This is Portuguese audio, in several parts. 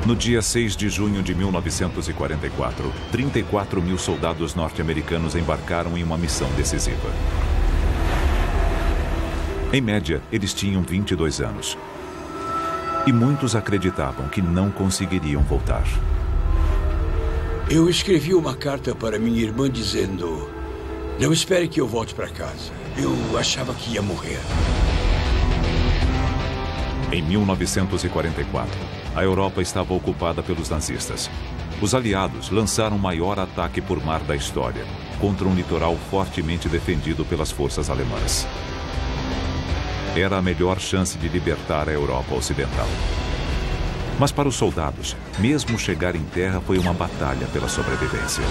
No dia 6 de junho de 1944, 34 mil soldados norte-americanos embarcaram em uma missão decisiva. Em média, eles tinham 22 anos. E muitos acreditavam que não conseguiriam voltar. Eu escrevi uma carta para minha irmã dizendo: não espere que eu volte para casa. Eu achava que ia morrer. Em 1944, a Europa estava ocupada pelos nazistas. Os aliados lançaram o maior ataque por mar da história, contra um litoral fortemente defendido pelas forças alemãs. Era a melhor chance de libertar a Europa Ocidental. Mas para os soldados, mesmo chegar em terra foi uma batalha pela sobrevivência.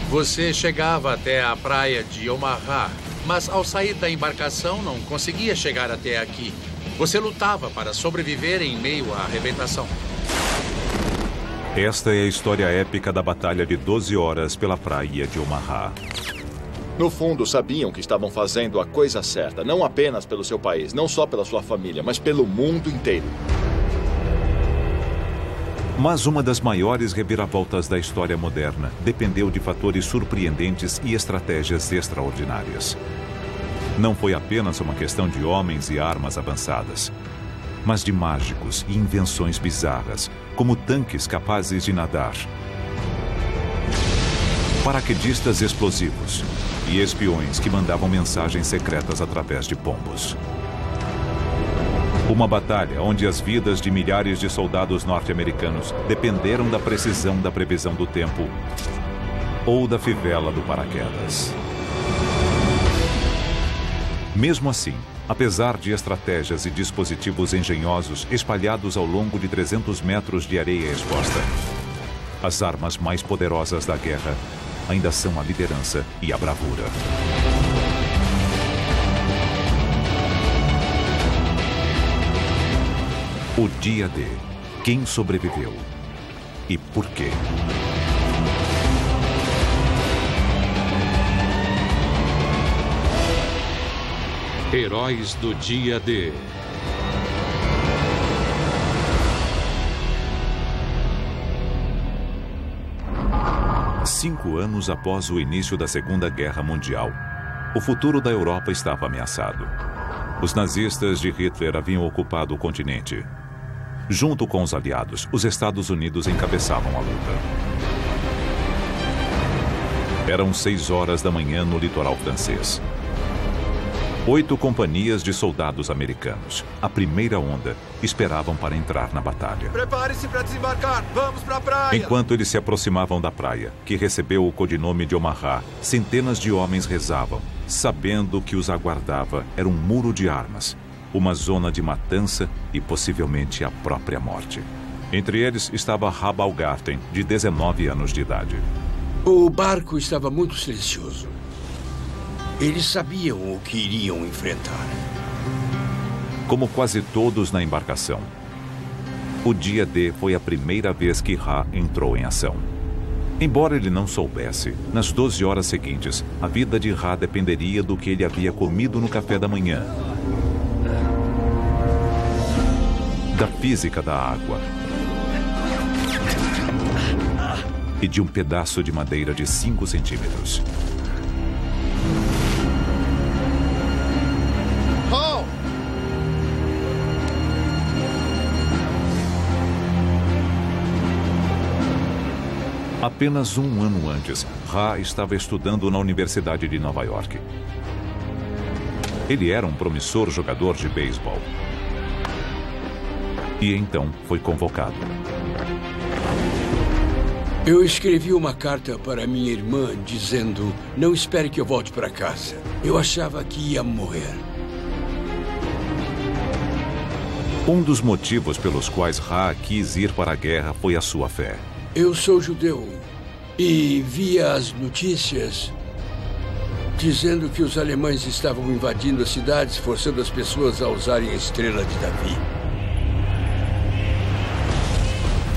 Você chegava até a praia de Omaha, mas ao sair da embarcação não conseguia chegar até aqui. Você lutava para sobreviver em meio à arrebentação. Esta é a história épica da batalha de 12 horas pela praia de Omaha. No fundo, sabiam que estavam fazendo a coisa certa, não apenas pelo seu país, não só pela sua família, mas pelo mundo inteiro. Mas uma das maiores reviravoltas da história moderna dependeu de fatores surpreendentes e estratégias extraordinárias. Não foi apenas uma questão de homens e armas avançadas, mas de mágicos e invenções bizarras, como tanques capazes de nadar, paraquedistas explosivos e espiões que mandavam mensagens secretas através de pombos. Uma batalha onde as vidas de milhares de soldados norte-americanos dependeram da precisão da previsão do tempo ou da fivela do paraquedas. Mesmo assim, apesar de estratégias e dispositivos engenhosos espalhados ao longo de 300 metros de areia exposta, as armas mais poderosas da guerra ainda são a liderança e a bravura. O dia D. Quem sobreviveu e por quê? Heróis do Dia D. Cinco anos após o início da Segunda Guerra Mundial, o futuro da Europa estava ameaçado. Os nazistas de Hitler haviam ocupado o continente. Junto com os aliados, os Estados Unidos encabeçavam a luta. Eram 6 horas da manhã no litoral francês. 8 companhias de soldados americanos, a primeira onda, esperavam para entrar na batalha. Prepare-se para desembarcar! Vamos para a praia! Enquanto eles se aproximavam da praia, que recebeu o codinome de Omaha, centenas de homens rezavam, sabendo que os aguardava era um muro de armas, uma zona de matança e possivelmente a própria morte. Entre eles estava Rabalgarten, de 19 anos de idade. O barco estava muito silencioso. Eles sabiam o que iriam enfrentar. Como quase todos na embarcação, o dia D foi a primeira vez que Ra entrou em ação. Embora ele não soubesse, nas 12 horas seguintes, a vida de Ra dependeria do que ele havia comido no café da manhã, da física da água e de um pedaço de madeira de 5 centímetros. Apenas um ano antes, Ra estava estudando na Universidade de Nova York. Ele era um promissor jogador de beisebol. E então foi convocado. Eu escrevi uma carta para minha irmã dizendo: não espere que eu volte para casa. Eu achava que ia morrer. Um dos motivos pelos quais Ra quis ir para a guerra foi a sua fé. Eu sou judeu e via as notícias dizendo que os alemães estavam invadindo as cidades, forçando as pessoas a usarem a estrela de Davi.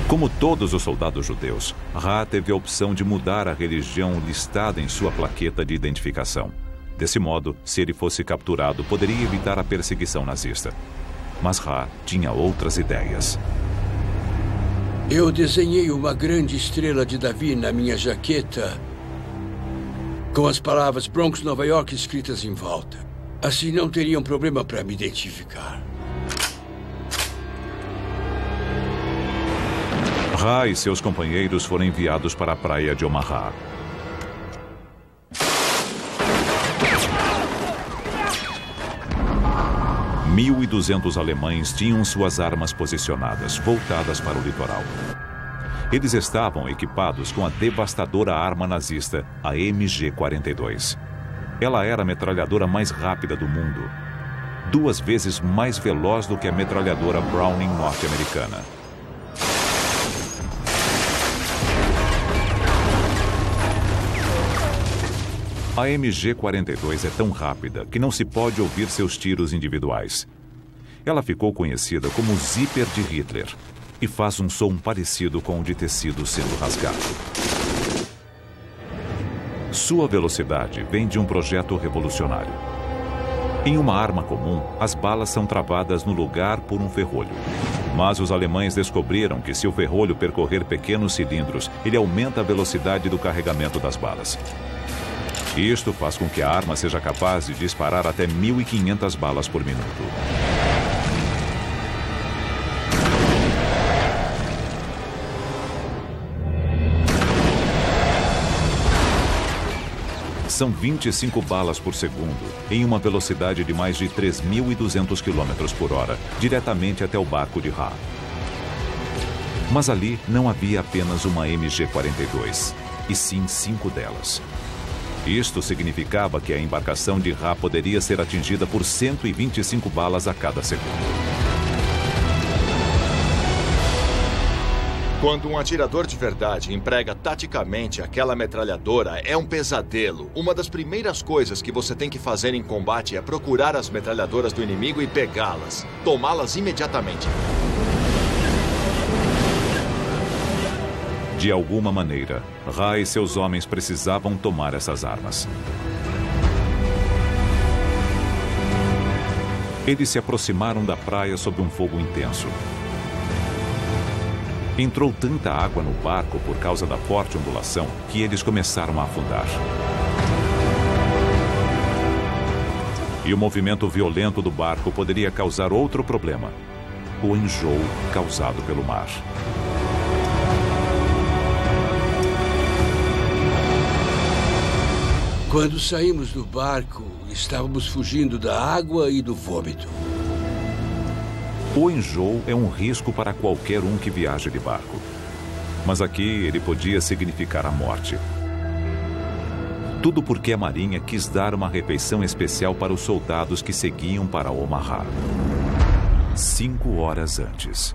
Como todos os soldados judeus, Ra teve a opção de mudar a religião listada em sua plaqueta de identificação. Desse modo, se ele fosse capturado, poderia evitar a perseguição nazista. Mas Ra tinha outras ideias. Eu desenhei uma grande estrela de Davi na minha jaqueta, com as palavras Bronx, Nova York escritas em volta. Assim não teriam problema para me identificar. Ra e seus companheiros foram enviados para a praia de Omaha. – 1.200 alemães tinham suas armas posicionadas, voltadas para o litoral. Eles estavam equipados com a devastadora arma nazista, a MG-42. Ela era a metralhadora mais rápida do mundo, 2 vezes mais veloz do que a metralhadora Browning norte-americana. A MG-42 é tão rápida que não se pode ouvir seus tiros individuais. Ela ficou conhecida como o zíper de Hitler e faz um som parecido com o de tecido sendo rasgado. Sua velocidade vem de um projeto revolucionário. Em uma arma comum, as balas são travadas no lugar por um ferrolho. Mas os alemães descobriram que se o ferrolho percorrer pequenos cilindros, ele aumenta a velocidade do carregamento das balas. Isto faz com que a arma seja capaz de disparar até 1.500 balas por minuto. São 25 balas por segundo, em uma velocidade de mais de 3.200 km por hora, diretamente até o barco de Ra. Mas ali não havia apenas uma MG-42, e sim 5 delas. Isto significava que a embarcação de Ra poderia ser atingida por 125 balas a cada segundo. Quando um atirador de verdade emprega taticamente aquela metralhadora, é um pesadelo. Uma das primeiras coisas que você tem que fazer em combate é procurar as metralhadoras do inimigo e pegá-las. Tomá-las imediatamente. De alguma maneira, Ra e seus homens precisavam tomar essas armas. Eles se aproximaram da praia sob um fogo intenso. Entrou tanta água no barco por causa da forte ondulação que eles começaram a afundar. E o movimento violento do barco poderia causar outro problema: o enjoo causado pelo mar. Quando saímos do barco, estávamos fugindo da água e do vômito. O enjoo é um risco para qualquer um que viaja de barco. Mas aqui ele podia significar a morte. Tudo porque a Marinha quis dar uma refeição especial para os soldados que seguiam para Omaha. 5 horas antes.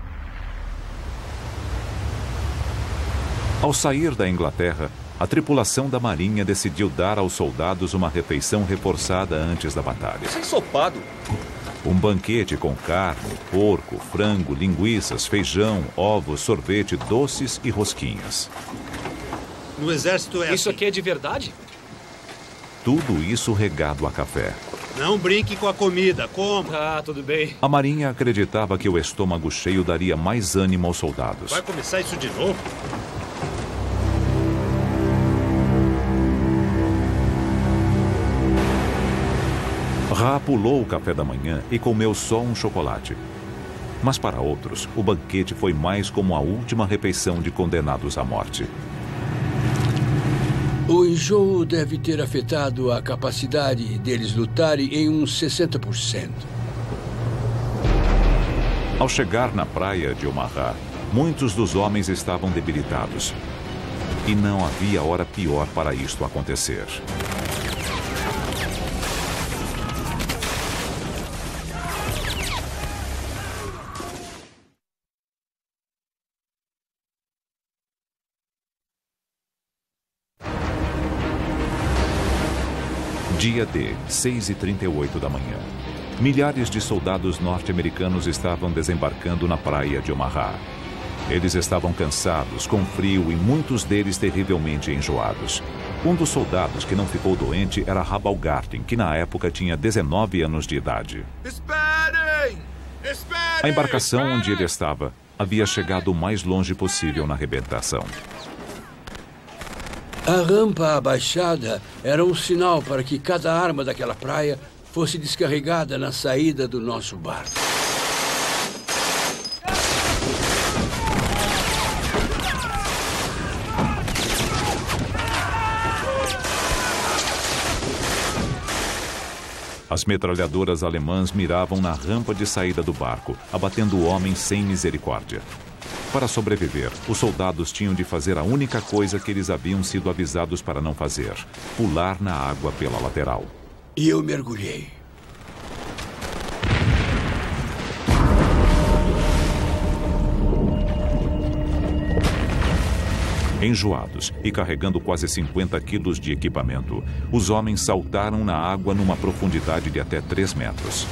Ao sair da Inglaterra, a tripulação da Marinha decidiu dar aos soldados uma refeição reforçada antes da batalha. Isso é ensopado. Um banquete com carne, porco, frango, linguiças, feijão, ovos, sorvete, doces e rosquinhas. No exército é Isso aqui é de verdade? Tudo isso regado a café. Não brinque com a comida, coma. Ah, tudo bem. A Marinha acreditava que o estômago cheio daria mais ânimo aos soldados. Vai começar isso de novo? Ra pulou o café da manhã e comeu só um chocolate. Mas para outros, o banquete foi mais como a última refeição de condenados à morte. O enjoo deve ter afetado a capacidade deles lutarem em uns 60%. Ao chegar na praia de Omaha, muitos dos homens estavam debilitados. E não havia hora pior para isto acontecer. Dia D, 6h38 da manhã. Milhares de soldados norte-americanos estavam desembarcando na praia de Omaha. Eles estavam cansados, com frio e muitos deles terrivelmente enjoados. Um dos soldados que não ficou doente era Rabal Garten, que na época tinha 19 anos de idade. Esperem! Esperem! A embarcação onde ele estava havia chegado o mais longe possível na arrebentação. A rampa abaixada era um sinal para que cada arma daquela praia fosse descarregada na saída do nosso barco. As metralhadoras alemãs miravam na rampa de saída do barco, abatendo homens sem misericórdia. Para sobreviver, os soldados tinham de fazer a única coisa que eles haviam sido avisados para não fazer: pular na água pela lateral. E eu mergulhei. Enjoados e carregando quase 50 quilos de equipamento, os homens saltaram na água numa profundidade de até 3 metros.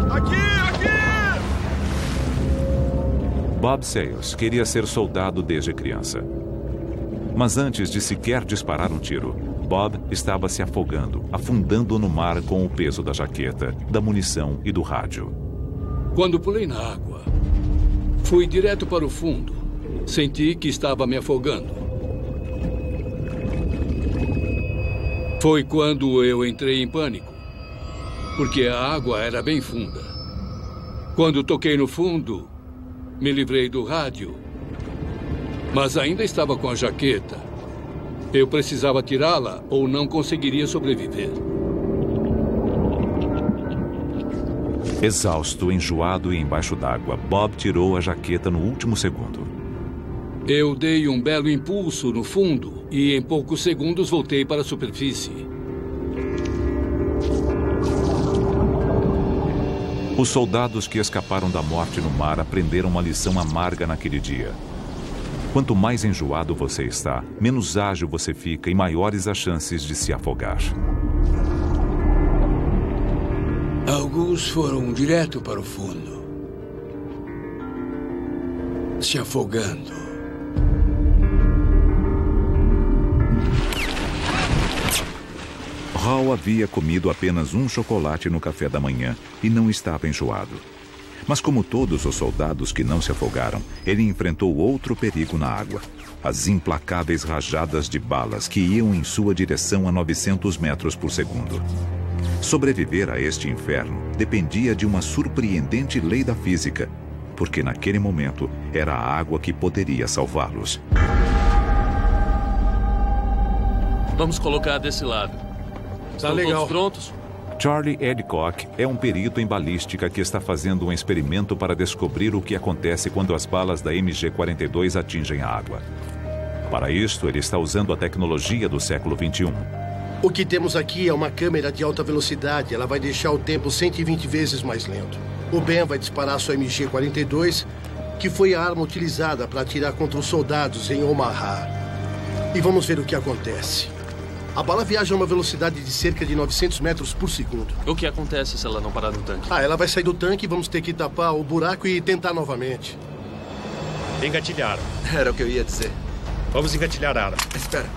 Aqui! Bob Sayles queria ser soldado desde criança. Mas antes de sequer disparar um tiro, Bob estava se afogando, afundando no mar com o peso da jaqueta, da munição e do rádio. Quando pulei na água, fui direto para o fundo. Senti que estava me afogando. Foi quando eu entrei em pânico, porque a água era bem funda. Quando toquei no fundo, me livrei do rádio, mas ainda estava com a jaqueta. Eu precisava tirá-la ou não conseguiria sobreviver. Exausto, enjoado e embaixo d'água, Bob tirou a jaqueta no último segundo. Eu dei um belo impulso no fundo e em poucos segundos voltei para a superfície. Os soldados que escaparam da morte no mar aprenderam uma lição amarga naquele dia. Quanto mais enjoado você está, menos ágil você fica e maiores as chances de se afogar. Alguns foram direto para o fundo, se afogando. Hall havia comido apenas um chocolate no café da manhã e não estava enjoado. Mas como todos os soldados que não se afogaram, ele enfrentou outro perigo na água: as implacáveis rajadas de balas que iam em sua direção a 900 metros por segundo. Sobreviver a este inferno dependia de uma surpreendente lei da física, porque naquele momento era a água que poderia salvá-los. Vamos colocar desse lado. Estão todos prontos? Charlie Adcock é um perito em balística que está fazendo um experimento para descobrir o que acontece quando as balas da MG-42 atingem a água. Para isto, ele está usando a tecnologia do século XXI. O que temos aqui é uma câmera de alta velocidade. Ela vai deixar o tempo 120 vezes mais lento. O Ben vai disparar sua MG-42, que foi a arma utilizada para atirar contra os soldados em Omaha. E vamos ver o que acontece. A bala viaja a uma velocidade de cerca de 900 metros por segundo. O que acontece se ela não parar no tanque? Ela vai sair do tanque e vamos ter que tapar o buraco e tentar novamente. Engatilhar. Era o que eu ia dizer. Vamos engatilhar a arma. Espera.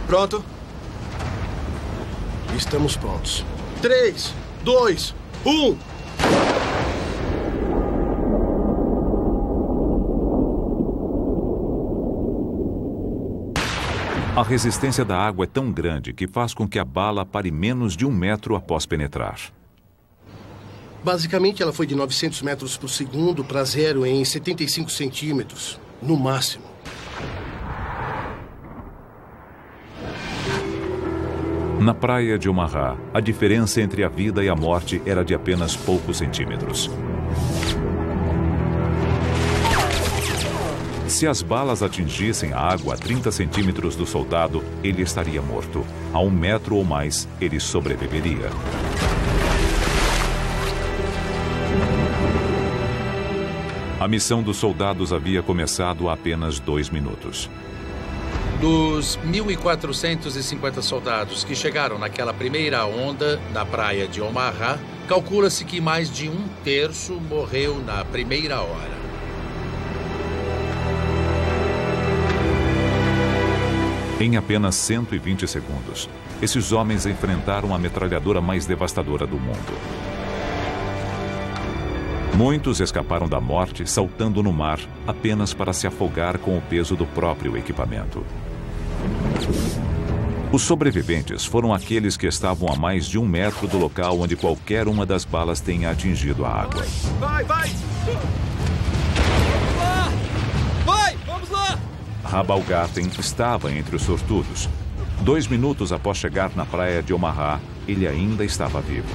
Pronto? Estamos prontos. 3, 2, 1... A resistência da água é tão grande que faz com que a bala pare menos de 1 metro após penetrar. Basicamente, ela foi de 900 metros por segundo para 0 em 75 centímetros, no máximo. Na praia de Omaha, a diferença entre a vida e a morte era de apenas poucos centímetros. Se as balas atingissem a água a 30 centímetros do soldado, ele estaria morto. A 1 metro ou mais, ele sobreviveria. A missão dos soldados havia começado há apenas 2 minutos. Dos 1.450 soldados que chegaram naquela primeira onda na praia de Omaha, calcula-se que mais de 1/3 morreu na primeira hora. Em apenas 120 segundos, esses homens enfrentaram a metralhadora mais devastadora do mundo. Muitos escaparam da morte saltando no mar apenas para se afogar com o peso do próprio equipamento. Os sobreviventes foram aqueles que estavam a mais de 1 metro do local onde qualquer uma das balas tenha atingido a água. Vai! Vamos lá! Rabalgarten estava entre os sortudos. 2 minutos após chegar na praia de Omaha, ele ainda estava vivo.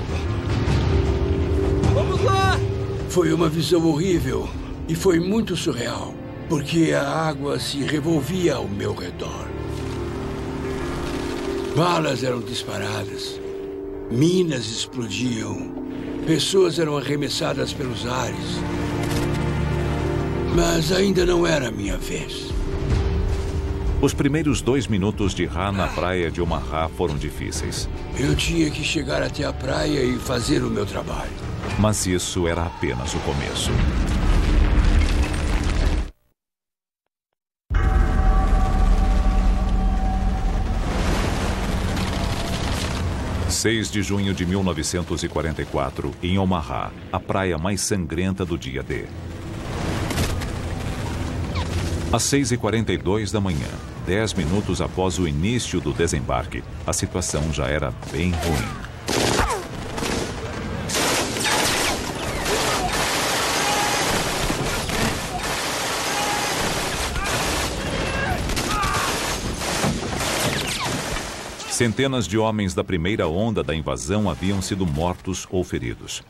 Vamos lá! Foi uma visão horrível e foi muito surreal, porque a água se revolvia ao meu redor. Balas eram disparadas, minas explodiam, pessoas eram arremessadas pelos ares. Mas ainda não era a minha vez. Os primeiros 2 minutos de Ra na praia de Omaha foram difíceis. Eu tinha que chegar até a praia e fazer o meu trabalho. Mas isso era apenas o começo. 6 de junho de 1944, em Omaha, a praia mais sangrenta do dia D. Às 6h42 da manhã, 10 minutos após o início do desembarque, a situação já era bem ruim. Centenas de homens da primeira onda da invasão haviam sido mortos ou feridos.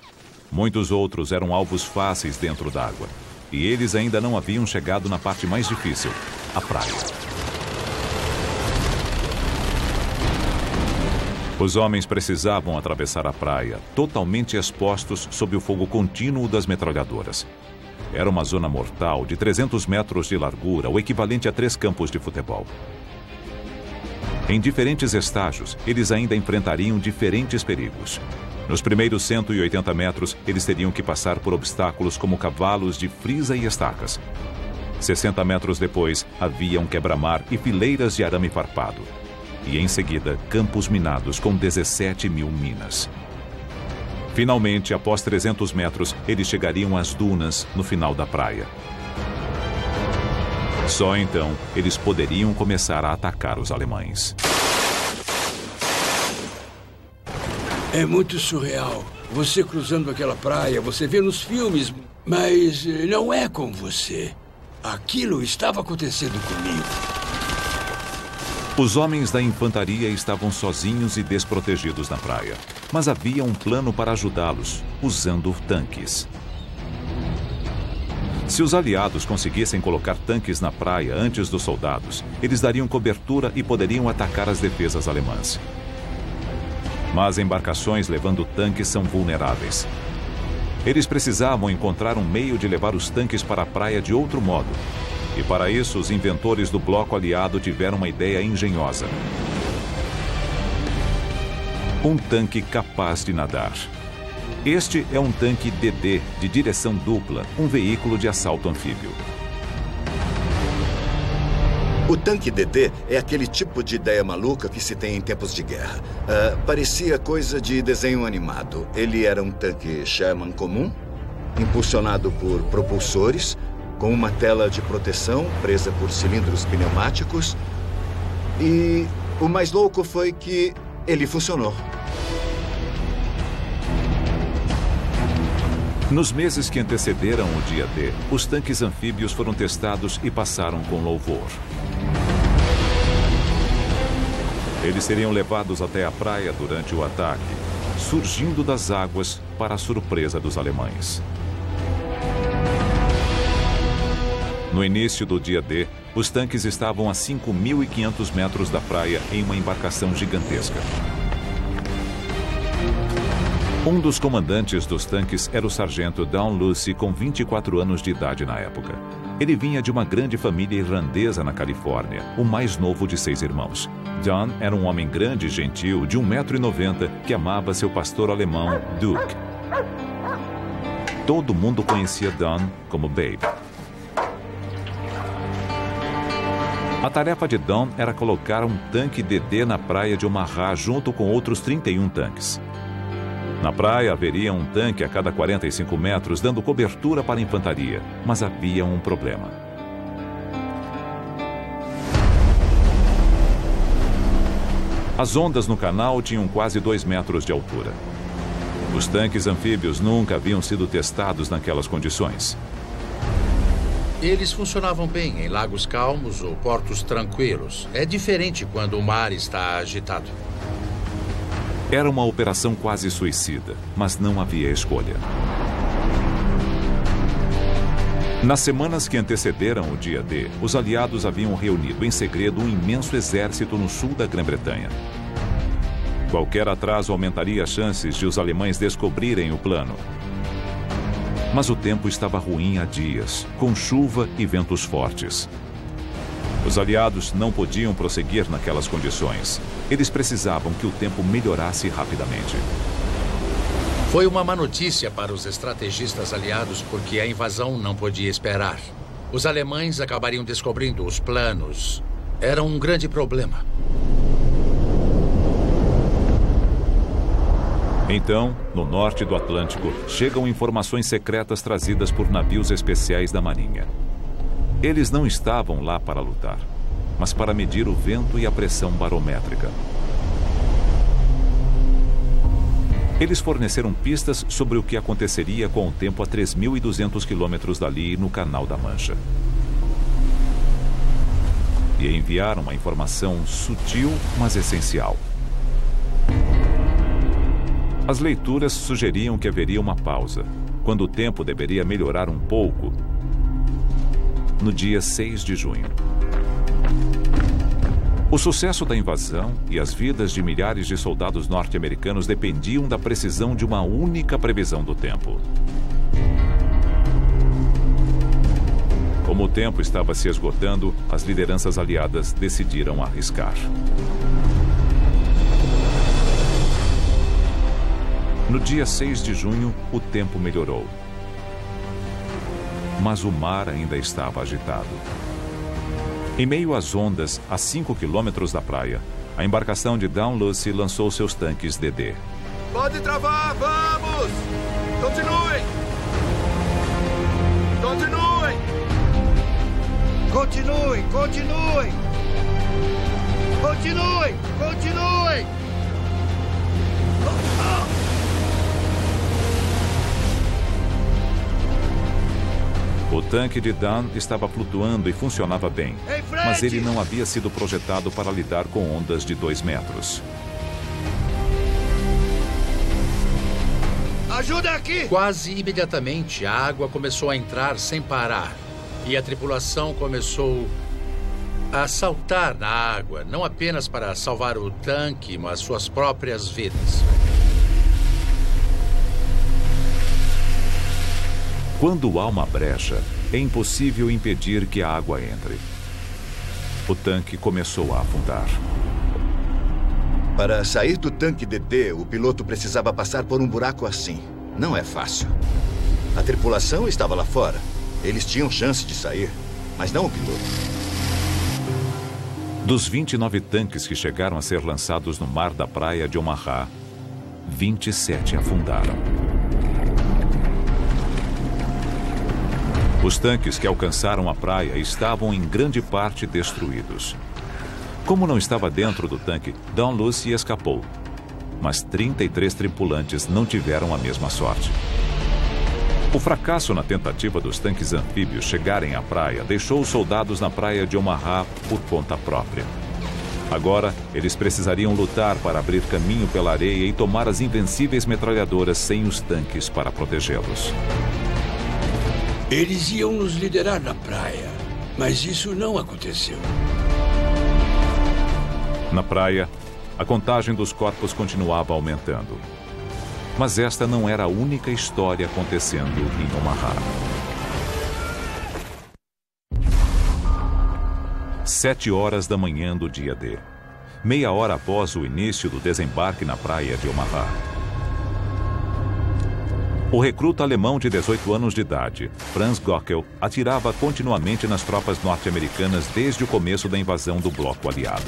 Muitos outros eram alvos fáceis dentro d'água. E eles ainda não haviam chegado na parte mais difícil, a praia. Os homens precisavam atravessar a praia, totalmente expostos sob o fogo contínuo das metralhadoras. Era uma zona mortal de 300 metros de largura, o equivalente a 3 campos de futebol. Em diferentes estágios, eles ainda enfrentariam diferentes perigos. Nos primeiros 180 metros, eles teriam que passar por obstáculos como cavalos de frisa e estacas. 60 metros depois, havia um quebra-mar e fileiras de arame farpado. E em seguida, campos minados com 17.000 minas. Finalmente, após 300 metros, eles chegariam às dunas no final da praia. Só então, eles poderiam começar a atacar os alemães. É muito surreal. Você cruzando aquela praia, você vê nos filmes, mas não é com você. Aquilo estava acontecendo comigo. Os homens da infantaria estavam sozinhos e desprotegidos na praia. Mas havia um plano para ajudá-los, usando tanques. Se os aliados conseguissem colocar tanques na praia antes dos soldados, eles dariam cobertura e poderiam atacar as defesas alemãs. Mas embarcações levando tanques são vulneráveis. Eles precisavam encontrar um meio de levar os tanques para a praia de outro modo. E para isso, os inventores do bloco aliado tiveram uma ideia engenhosa. Um tanque capaz de nadar. Este é um tanque DD de direção dupla, um veículo de assalto anfíbio. O tanque DD é aquele tipo de ideia maluca que se tem em tempos de guerra. Parecia coisa de desenho animado. Ele era um tanque Sherman comum, impulsionado por propulsores, com uma tela de proteção presa por cilindros pneumáticos. E o mais louco foi que ele funcionou. Nos meses que antecederam o dia D, os tanques anfíbios foram testados e passaram com louvor. Eles seriam levados até a praia durante o ataque, surgindo das águas para a surpresa dos alemães. No início do dia D, os tanques estavam a 5.500 metros da praia em uma embarcação gigantesca. Um dos comandantes dos tanques era o sargento Don Lucy, com 24 anos de idade na época. Ele vinha de uma grande família irlandesa na Califórnia, o mais novo de 6 irmãos. Don era um homem grande e gentil, de 1,90 m, que amava seu pastor alemão, Duke. Todo mundo conhecia Don como Babe. A tarefa de Don era colocar um tanque DD na praia de Omaha junto com outros 31 tanques. Na praia haveria um tanque a cada 45 metros, dando cobertura para a infantaria. Mas havia um problema. As ondas no canal tinham quase 2 metros de altura. Os tanques anfíbios nunca haviam sido testados naquelas condições. Eles funcionavam bem em lagos calmos ou portos tranquilos. É diferente quando o mar está agitado. Era uma operação quase suicida, mas não havia escolha. Nas semanas que antecederam o dia D, os aliados haviam reunido em segredo um imenso exército no sul da Grã-Bretanha. Qualquer atraso aumentaria as chances de os alemães descobrirem o plano. Mas o tempo estava ruim há dias, com chuva e ventos fortes. Os aliados não podiam prosseguir naquelas condições. Eles precisavam que o tempo melhorasse rapidamente. Foi uma má notícia para os estrategistas aliados porque a invasão não podia esperar. Os alemães acabariam descobrindo os planos. Era um grande problema. Então, no norte do Atlântico, chegam informações secretas trazidas por navios especiais da Marinha. Eles não estavam lá para lutar, mas para medir o vento e a pressão barométrica. Eles forneceram pistas sobre o que aconteceria com o tempo a 3.200 quilômetros dali no Canal da Mancha. E enviaram uma informação sutil, mas essencial. As leituras sugeriam que haveria uma pausa, quando o tempo deveria melhorar um pouco, no dia 6 de junho. O sucesso da invasão e as vidas de milhares de soldados norte-americanos dependiam da precisão de uma única previsão do tempo. Como o tempo estava se esgotando, as lideranças aliadas decidiram arriscar. No dia 6 de junho, o tempo melhorou. Mas o mar ainda estava agitado. Em meio às ondas, a 5 quilômetros da praia, a embarcação de Dalhousie lançou seus tanques DD. Pode travar, vamos! Continuem! Continuem! Continuem, continuem! Continuem, continuem! O tanque de Dunn estava flutuando e funcionava bem, mas ele não havia sido projetado para lidar com ondas de 2 metros. Ajuda aqui! Quase imediatamente, a água começou a entrar sem parar. E a tripulação começou a saltar na água, não apenas para salvar o tanque, mas suas próprias vidas. Quando há uma brecha, é impossível impedir que a água entre. O tanque começou a afundar. Para sair do tanque DD, o piloto precisava passar por um buraco assim. Não é fácil. A tripulação estava lá fora. Eles tinham chance de sair, mas não o piloto. Dos 29 tanques que chegaram a ser lançados no mar da praia de Omaha, 27 afundaram. Os tanques que alcançaram a praia estavam em grande parte destruídos. Como não estava dentro do tanque, Dalhousie escapou. Mas 33 tripulantes não tiveram a mesma sorte. O fracasso na tentativa dos tanques anfíbios chegarem à praia deixou os soldados na praia de Omaha por conta própria. Agora, eles precisariam lutar para abrir caminho pela areia e tomar as invencíveis metralhadoras sem os tanques para protegê-los. Eles iam nos liderar na praia, mas isso não aconteceu. Na praia, a contagem dos corpos continuava aumentando. Mas esta não era a única história acontecendo em Omaha. 7 horas da manhã do dia D. Meia hora após o início do desembarque na praia de Omaha. O recruta alemão de 18 anos de idade, Franz Gockel, atirava continuamente nas tropas norte-americanas desde o começo da invasão do bloco aliado.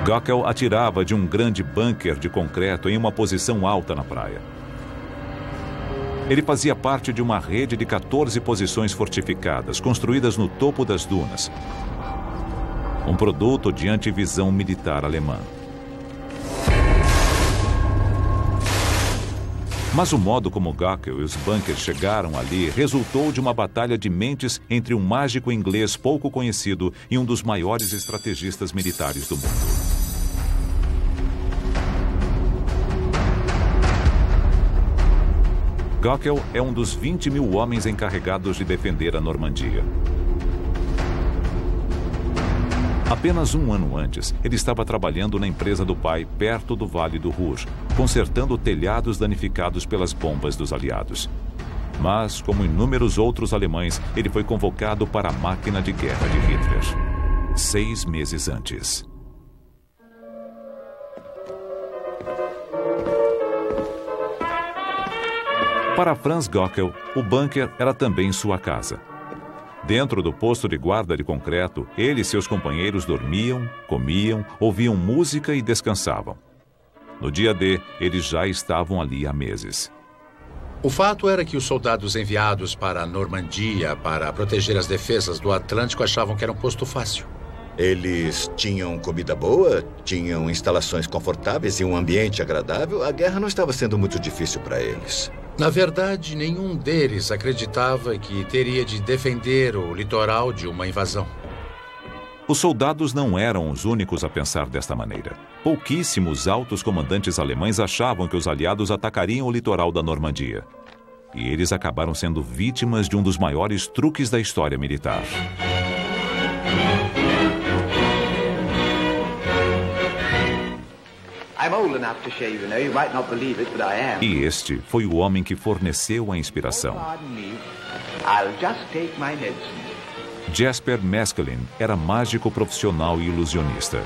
Gockel atirava de um grande bunker de concreto em uma posição alta na praia. Ele fazia parte de uma rede de 14 posições fortificadas, construídas no topo das dunas. Um produto de antivisão militar alemã. Mas o modo como Gockel e os bunkers chegaram ali resultou de uma batalha de mentes entre um mágico inglês pouco conhecido e um dos maiores estrategistas militares do mundo. Gockel é um dos 20 mil homens encarregados de defender a Normandia. Apenas um ano antes, ele estava trabalhando na empresa do pai, perto do Vale do Ruhr, consertando telhados danificados pelas bombas dos aliados. Mas, como inúmeros outros alemães, ele foi convocado para a máquina de guerra de Hitler. 6 meses antes. Para Franz Gockel, o bunker era também sua casa. Dentro do posto de guarda de concreto, ele e seus companheiros dormiam, comiam, ouviam música e descansavam. No dia D, eles já estavam ali há meses. O fato era que os soldados enviados para a Normandia para proteger as defesas do Atlântico achavam que era um posto fácil. Eles tinham comida boa, tinham instalações confortáveis e um ambiente agradável. A guerra não estava sendo muito difícil para eles. Na verdade, nenhum deles acreditava que teria de defender o litoral de uma invasão. Os soldados não eram os únicos a pensar desta maneira. Pouquíssimos altos comandantes alemães achavam que os aliados atacariam o litoral da Normandia. E eles acabaram sendo vítimas de um dos maiores truques da história militar. E este foi o homem que forneceu a inspiração. Jesper Meskelin era mágico profissional e ilusionista.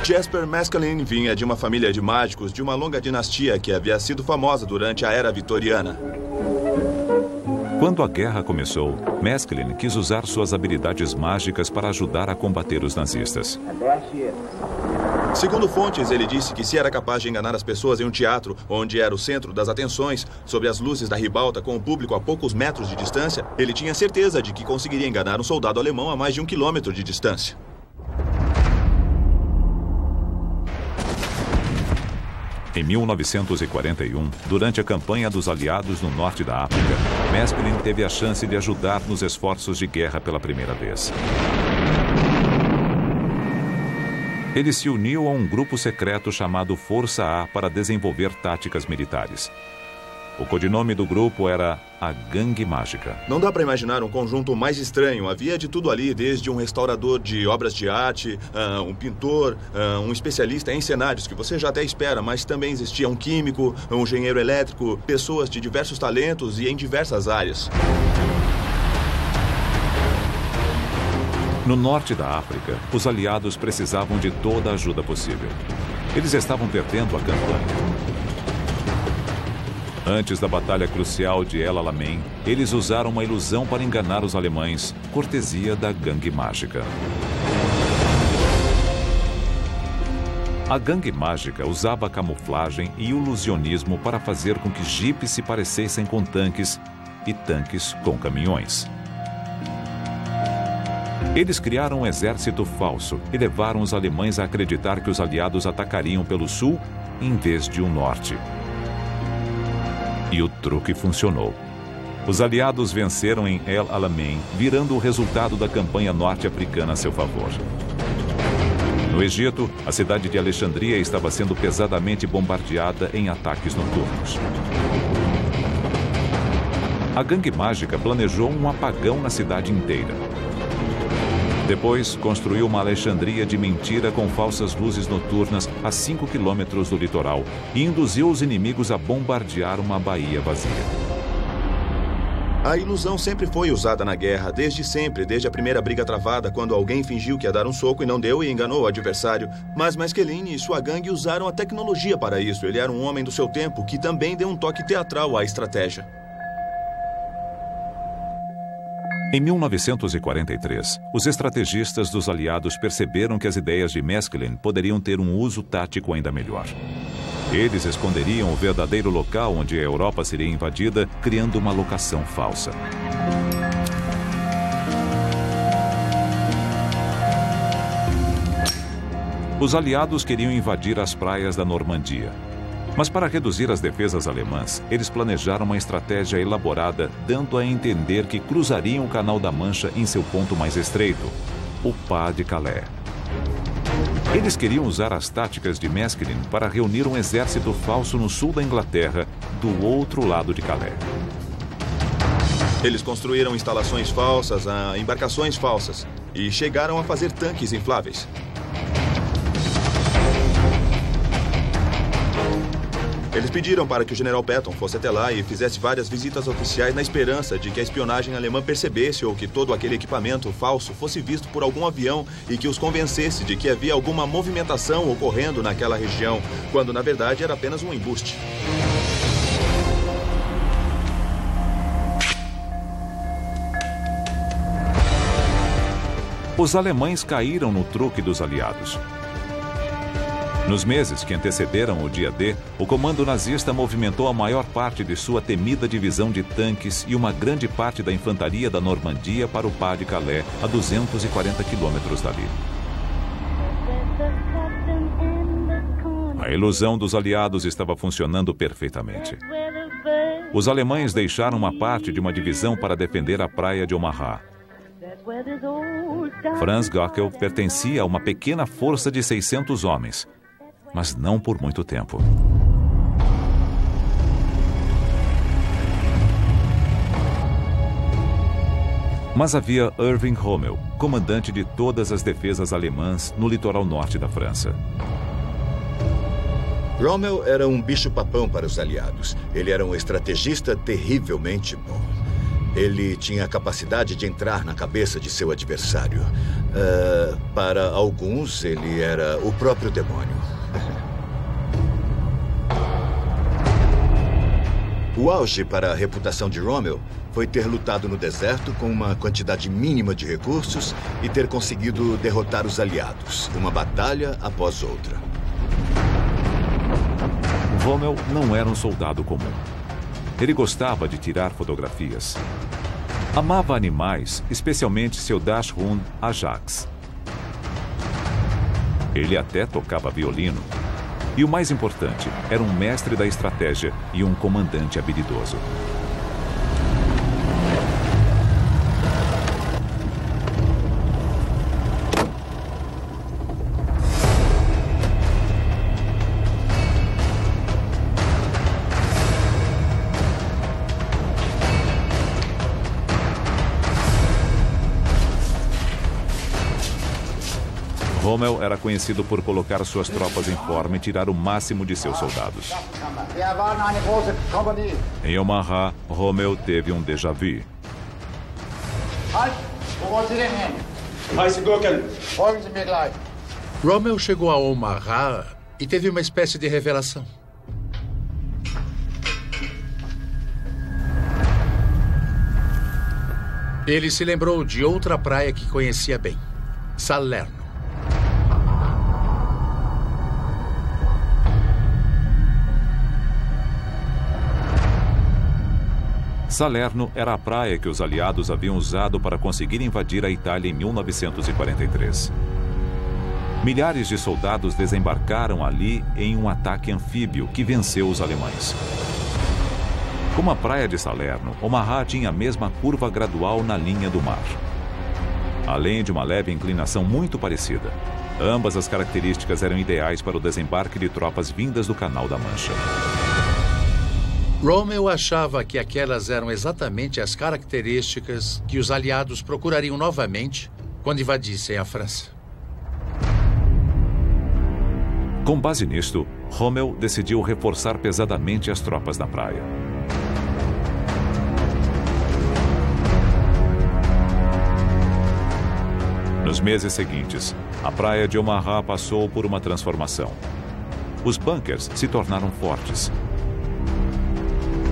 Jesper Meskelin vinha de uma família de mágicos de uma longa dinastia que havia sido famosa durante a Era Vitoriana. Quando a guerra começou, Meskelin quis usar suas habilidades mágicas para ajudar a combater os nazistas. Segundo fontes, ele disse que se era capaz de enganar as pessoas em um teatro, onde era o centro das atenções, sob as luzes da ribalta com o público a poucos metros de distância, ele tinha certeza de que conseguiria enganar um soldado alemão a mais de 1 quilômetro de distância. Em 1941, durante a campanha dos aliados no norte da África, Meskelin teve a chance de ajudar nos esforços de guerra pela primeira vez. Ele se uniu a um grupo secreto chamado Força A para desenvolver táticas militares. O codinome do grupo era a Gangue Mágica. Não dá para imaginar um conjunto mais estranho. Havia de tudo ali, desde um restaurador de obras de arte, um pintor, um especialista em cenários, que você já até espera, mas também existia um químico, um engenheiro elétrico, pessoas de diversos talentos e em diversas áreas. No norte da África, os aliados precisavam de toda a ajuda possível. Eles estavam perdendo a campanha. Antes da batalha crucial de El Alamein, eles usaram uma ilusão para enganar os alemães, cortesia da Gangue Mágica. A Gangue Mágica usava camuflagem e ilusionismo para fazer com que jipes se parecessem com tanques e tanques com caminhões. Eles criaram um exército falso e levaram os alemães a acreditar que os aliados atacariam pelo sul em vez de o norte. E o truque funcionou. Os aliados venceram em El Alamein, virando o resultado da campanha norte-africana a seu favor. No Egito, a cidade de Alexandria estava sendo pesadamente bombardeada em ataques noturnos. A Gangue Mágica planejou um apagão na cidade inteira. Depois, construiu uma Alexandria de mentira com falsas luzes noturnas a 5 quilômetros do litoral e induziu os inimigos a bombardear uma baía vazia. A ilusão sempre foi usada na guerra, desde sempre, desde a primeira briga travada, quando alguém fingiu que ia dar um soco e não deu e enganou o adversário. Mas Meskelin e sua gangue usaram a tecnologia para isso. Ele era um homem do seu tempo que também deu um toque teatral à estratégia. Em 1943, os estrategistas dos aliados perceberam que as ideias de Maskelyne poderiam ter um uso tático ainda melhor. Eles esconderiam o verdadeiro local onde a Europa seria invadida, criando uma locação falsa. Os aliados queriam invadir as praias da Normandia. Mas para reduzir as defesas alemãs, eles planejaram uma estratégia elaborada, dando a entender que cruzariam o Canal da Mancha em seu ponto mais estreito, o Pas de Calais. Eles queriam usar as táticas de Maskelyne para reunir um exército falso no sul da Inglaterra, do outro lado de Calais. Eles construíram instalações falsas, embarcações falsas e chegaram a fazer tanques infláveis. Eles pediram para que o general Patton fosse até lá e fizesse várias visitas oficiais na esperança de que a espionagem alemã percebesse ou que todo aquele equipamento falso fosse visto por algum avião e que os convencesse de que havia alguma movimentação ocorrendo naquela região, quando na verdade era apenas um embuste. Os alemães caíram no truque dos aliados. Nos meses que antecederam o dia D, o comando nazista movimentou a maior parte de sua temida divisão de tanques e uma grande parte da infantaria da Normandia para o Pas de Calais, a 240 quilômetros dali. A ilusão dos aliados estava funcionando perfeitamente. Os alemães deixaram uma parte de uma divisão para defender a praia de Omaha. Franz Göckel pertencia a uma pequena força de 600 homens. Mas não por muito tempo. Mas havia Erwin Rommel, comandante de todas as defesas alemãs no litoral norte da França. Rommel era um bicho-papão para os aliados. Ele era um estrategista terrivelmente bom. Ele tinha a capacidade de entrar na cabeça de seu adversário. Para alguns, ele era o próprio demônio. O auge para a reputação de Rommel foi ter lutado no deserto com uma quantidade mínima de recursos e ter conseguido derrotar os aliados, uma batalha após outra. Rommel não era um soldado comum. Ele gostava de tirar fotografias. Amava animais, especialmente seu Dachshund Ajax. Ele até tocava violino. E o mais importante, era um mestre da estratégia e um comandante habilidoso. Rommel era conhecido por colocar suas tropas em forma e tirar o máximo de seus soldados. Em Omaha, Rommel teve um déjà vu. Rommel chegou a Omaha e teve uma espécie de revelação. Ele se lembrou de outra praia que conhecia bem, Salerno. Salerno era a praia que os aliados haviam usado para conseguir invadir a Itália em 1943. Milhares de soldados desembarcaram ali em um ataque anfíbio que venceu os alemães. Como a praia de Salerno, Omaha tinha a mesma curva gradual na linha do mar. Além de uma leve inclinação muito parecida, ambas as características eram ideais para o desembarque de tropas vindas do Canal da Mancha. Rommel achava que aquelas eram exatamente as características que os aliados procurariam novamente quando invadissem a França. Com base nisto, Rommel decidiu reforçar pesadamente as tropas na praia. Nos meses seguintes, a praia de Omaha passou por uma transformação. Os bunkers se tornaram fortes.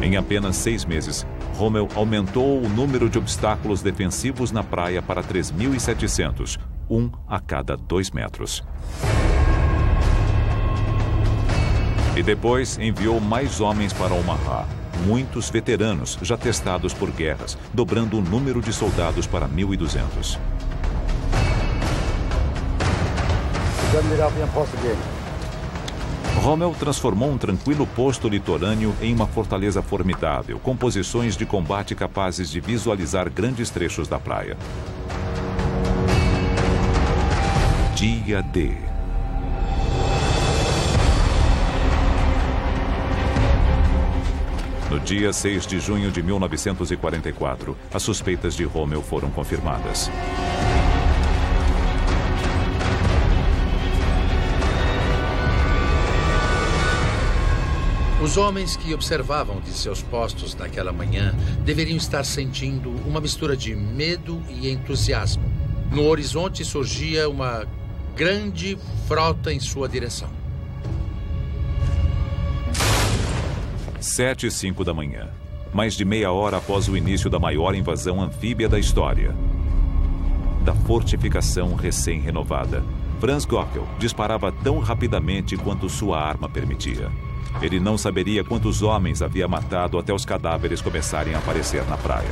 Em apenas 6 meses, Rommel aumentou o número de obstáculos defensivos na praia para 3.700, um a cada 2 metros. E depois enviou mais homens para Omaha, muitos veteranos já testados por guerras, dobrando o número de soldados para 1.200. Rommel transformou um tranquilo posto litorâneo em uma fortaleza formidável, com posições de combate capazes de visualizar grandes trechos da praia. Dia D. No dia 6 de junho de 1944, as suspeitas de Rommel foram confirmadas. Os homens que observavam de seus postos naquela manhã deveriam estar sentindo uma mistura de medo e entusiasmo. No horizonte surgia uma grande frota em sua direção. 7h05 da manhã. Mais de meia hora após o início da maior invasão anfíbia da história. Da fortificação recém-renovada, Franz Gockel disparava tão rapidamente quanto sua arma permitia. Ele não saberia quantos homens havia matado até os cadáveres começarem a aparecer na praia.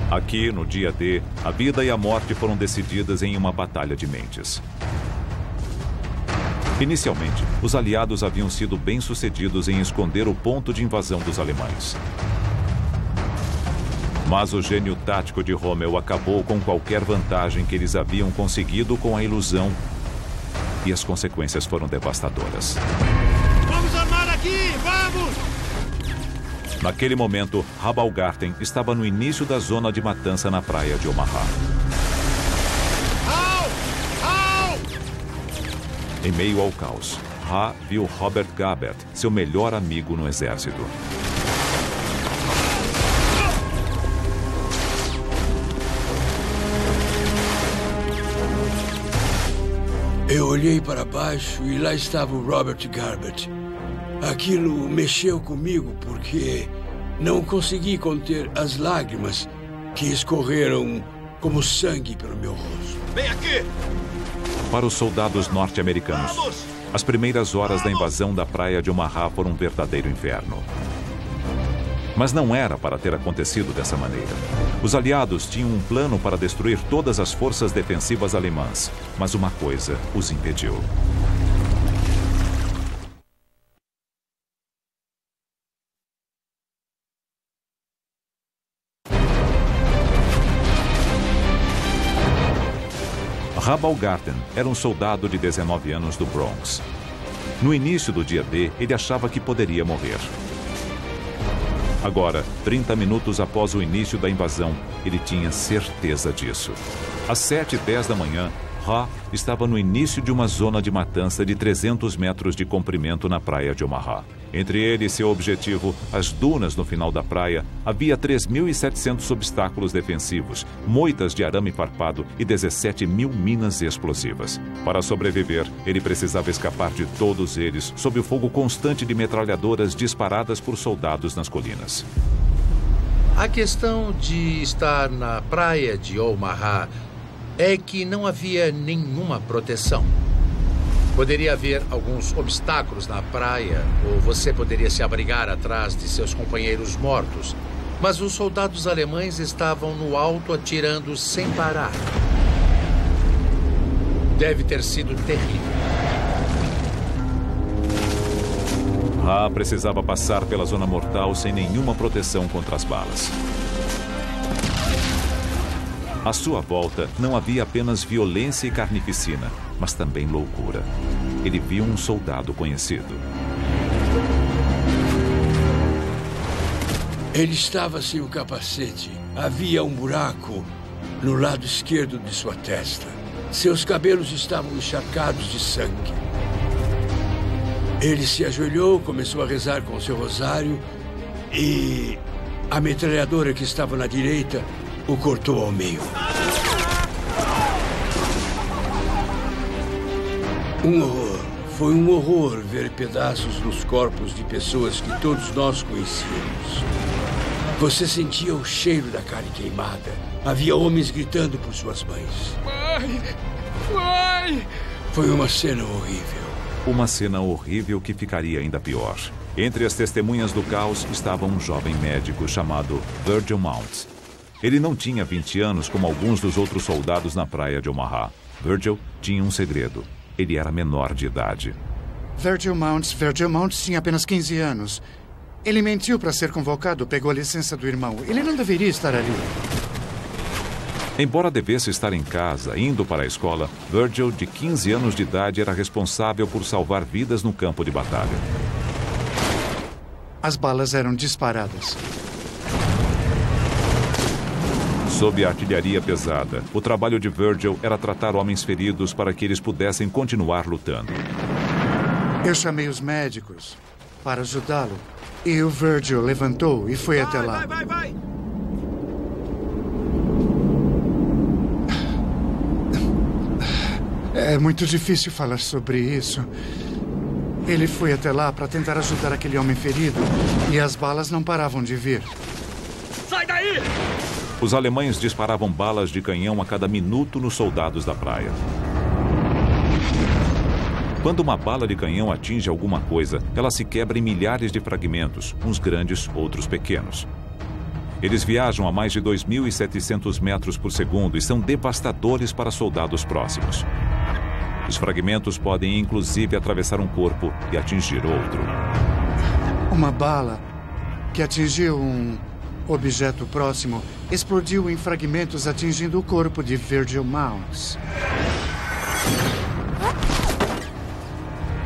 Aqui, no dia D, a vida e a morte foram decididas em uma batalha de mentes. Inicialmente, os aliados haviam sido bem-sucedidos em esconder o ponto de invasão dos alemães. Mas o gênio tático de Rommel acabou com qualquer vantagem que eles haviam conseguido com a ilusão, e as consequências foram devastadoras. Vamos armar aqui! Vamos! Naquele momento, Rabaulgarten estava no início da zona de matança na praia de Omaha. Em meio ao caos, Ha viu Robert Gabert, seu melhor amigo no exército. Eu olhei para baixo e lá estava o Robert Gabert. Aquilo mexeu comigo porque não consegui conter as lágrimas que escorreram como sangue pelo meu rosto. Vem aqui! Para os soldados norte-americanos, as primeiras horas da invasão da praia de Omaha foram um verdadeiro inferno. Mas não era para ter acontecido dessa maneira. Os aliados tinham um plano para destruir todas as forças defensivas alemãs, mas uma coisa os impediu. Rabaulgarten era um soldado de 19 anos do Bronx. No início do dia D, ele achava que poderia morrer. Agora, 30 minutos após o início da invasão, ele tinha certeza disso. Às 7h10 da manhã, Ha estava no início de uma zona de matança de 300 metros de comprimento na praia de Omaha. Entre ele e seu objetivo, as dunas no final da praia, havia 3.700 obstáculos defensivos, moitas de arame farpado e 17.000 minas explosivas. Para sobreviver, ele precisava escapar de todos eles sob o fogo constante de metralhadoras disparadas por soldados nas colinas. A questão de estar na praia de Omaha é que não havia nenhuma proteção. Poderia haver alguns obstáculos na praia, ou você poderia se abrigar atrás de seus companheiros mortos. Mas os soldados alemães estavam no alto atirando sem parar. Deve ter sido terrível. Ha precisava passar pela zona mortal sem nenhuma proteção contra as balas. À sua volta, não havia apenas violência e carnificina, mas também loucura. Ele viu um soldado conhecido. Ele estava sem o capacete. Havia um buraco no lado esquerdo de sua testa. Seus cabelos estavam encharcados de sangue. Ele se ajoelhou, começou a rezar com seu rosário e a metralhadora que estava na direita o cortou ao meio. Um horror. Foi um horror ver pedaços nos corpos de pessoas que todos nós conhecíamos. Você sentia o cheiro da carne queimada. Havia homens gritando por suas mães. Mãe! Mãe! Foi uma cena horrível. Uma cena horrível que ficaria ainda pior. Entre as testemunhas do caos estava um jovem médico chamado Virgil Mounts. Ele não tinha 20 anos como alguns dos outros soldados na praia de Omaha. Virgil tinha um segredo. Ele era menor de idade. Virgil Mounts tinha apenas 15 anos. Ele mentiu para ser convocado, pegou a licença do irmão. Ele não deveria estar ali. Embora devesse estar em casa, indo para a escola, Virgil, de 15 anos de idade, era responsável por salvar vidas no campo de batalha. As balas eram disparadas. Sob a artilharia pesada, o trabalho de Virgil era tratar homens feridos para que eles pudessem continuar lutando. Eu chamei os médicos para ajudá-lo. E o Virgil levantou e foi até lá. Vai! É muito difícil falar sobre isso. Ele foi até lá para tentar ajudar aquele homem ferido e as balas não paravam de vir. Sai daí! Os alemães disparavam balas de canhão a cada minuto nos soldados da praia. Quando uma bala de canhão atinge alguma coisa, ela se quebra em milhares de fragmentos, uns grandes, outros pequenos. Eles viajam a mais de 2.700 metros por segundo e são devastadores para soldados próximos. Os fragmentos podem, inclusive, atravessar um corpo e atingir outro. Uma bala que atingiu um objeto próximo explodiu em fragmentos, atingindo o corpo de Virgil Mounts.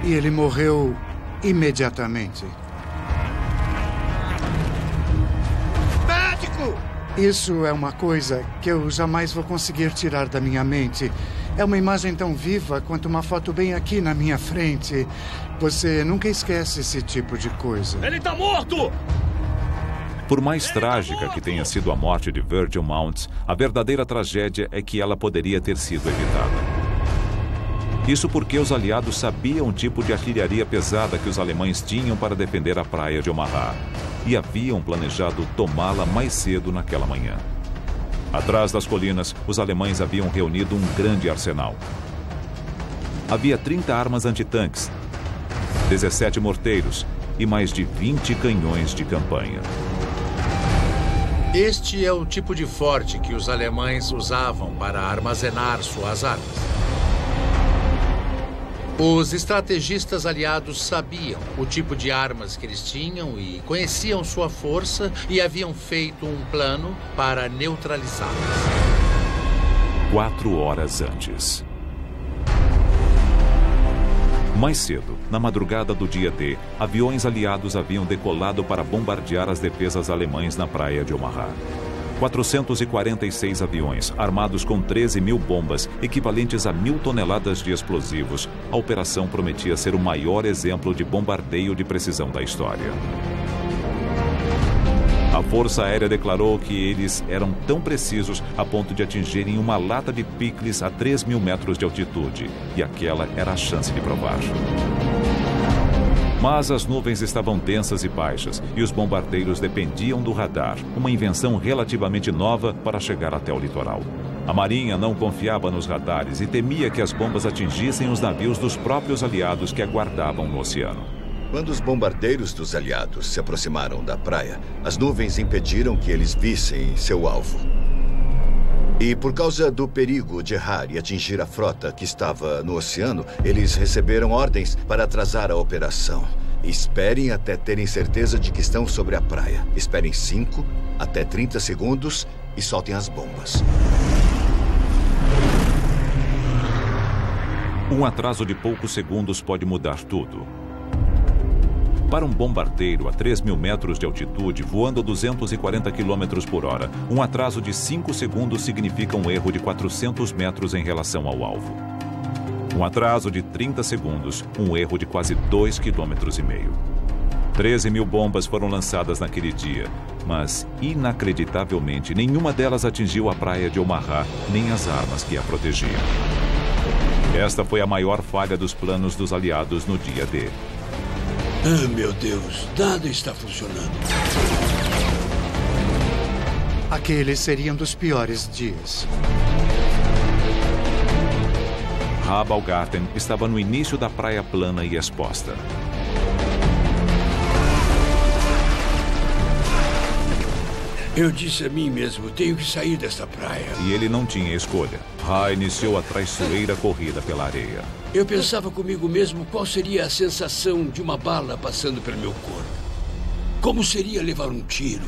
E ele morreu imediatamente. Médico! Isso é uma coisa que eu jamais vou conseguir tirar da minha mente. É uma imagem tão viva quanto uma foto bem aqui na minha frente. Você nunca esquece esse tipo de coisa. Ele tá morto! Por mais trágica que tenha sido a morte de Virgil Mounts, a verdadeira tragédia é que ela poderia ter sido evitada. Isso porque os aliados sabiam o tipo de artilharia pesada que os alemães tinham para defender a praia de Omaha e haviam planejado tomá-la mais cedo naquela manhã. Atrás das colinas, os alemães haviam reunido um grande arsenal. Havia 30 armas antitanques, 17 morteiros e mais de 20 canhões de campanha. Este é o tipo de forte que os alemães usavam para armazenar suas armas. Os estrategistas aliados sabiam o tipo de armas que eles tinham e conheciam sua força e haviam feito um plano para neutralizá-las. 4 horas antes. Mais cedo, na madrugada do dia D, aviões aliados haviam decolado para bombardear as defesas alemães na praia de Omaha. 446 aviões, armados com 13.000 bombas, equivalentes a 1.000 toneladas de explosivos. A operação prometia ser o maior exemplo de bombardeio de precisão da história. A Força Aérea declarou que eles eram tão precisos a ponto de atingirem uma lata de picles a 3.000 metros de altitude, e aquela era a chance de provar. Mas as nuvens estavam densas e baixas, e os bombardeiros dependiam do radar, uma invenção relativamente nova para chegar até o litoral. A Marinha não confiava nos radares e temia que as bombas atingissem os navios dos próprios aliados que aguardavam no oceano. Quando os bombardeiros dos aliados se aproximaram da praia, as nuvens impediram que eles vissem seu alvo. E por causa do perigo de errar e atingir a frota que estava no oceano, eles receberam ordens para atrasar a operação. Esperem até terem certeza de que estão sobre a praia. Esperem 5 até 30 segundos e soltem as bombas. Um atraso de poucos segundos pode mudar tudo. Para um bombardeiro a 3.000 metros de altitude, voando a 240 km por hora, um atraso de 5 segundos significa um erro de 400 metros em relação ao alvo. Um atraso de 30 segundos, um erro de quase 2,5 km. 13.000 bombas foram lançadas naquele dia, mas, inacreditavelmente, nenhuma delas atingiu a praia de Omaha, nem as armas que a protegiam. Esta foi a maior falha dos planos dos aliados no dia D. Ah, meu Deus, nada está funcionando. Aqueles seriam dos piores dias. Habalgarten estava no início da praia plana e exposta. Eu disse a mim mesmo, tenho que sair desta praia. E ele não tinha escolha. Ra iniciou a traiçoeira corrida pela areia. Eu pensava comigo mesmo qual seria a sensação de uma bala passando pelo meu corpo. Como seria levar um tiro?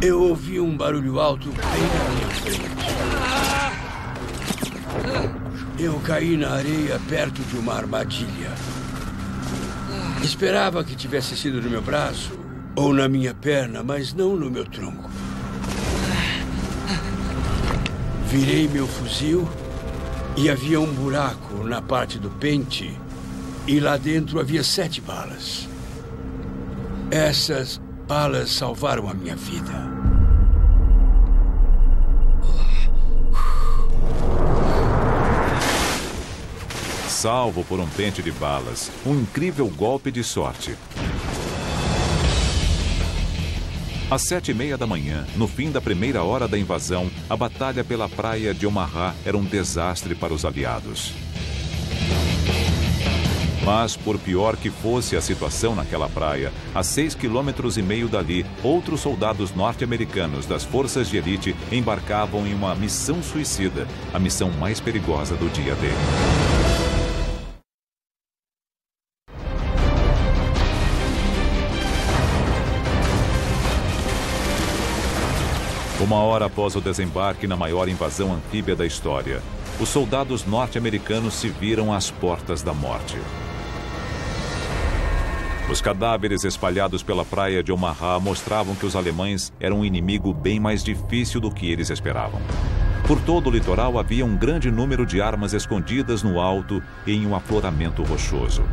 Eu ouvi um barulho alto bem na minha frente. Eu caí na areia perto de uma armadilha. Esperava que tivesse sido no meu braço ou na minha perna, mas não no meu tronco. Virei meu fuzil e havia um buraco na parte do pente e lá dentro havia 7 balas. Essas balas salvaram a minha vida. Salvo por um pente de balas, um incrível golpe de sorte. Às 7h30 da manhã, no fim da primeira hora da invasão, a batalha pela praia de Omaha era um desastre para os aliados. Mas, por pior que fosse a situação naquela praia, a 6,5 km dali, outros soldados norte-americanos das forças de elite embarcavam em uma missão suicida, a missão mais perigosa do dia D. Uma hora após o desembarque na maior invasão anfíbia da história, os soldados norte-americanos se viram às portas da morte. Os cadáveres espalhados pela praia de Omaha mostravam que os alemães eram um inimigo bem mais difícil do que eles esperavam. Por todo o litoral havia um grande número de armas escondidas no alto e em um afloramento rochoso.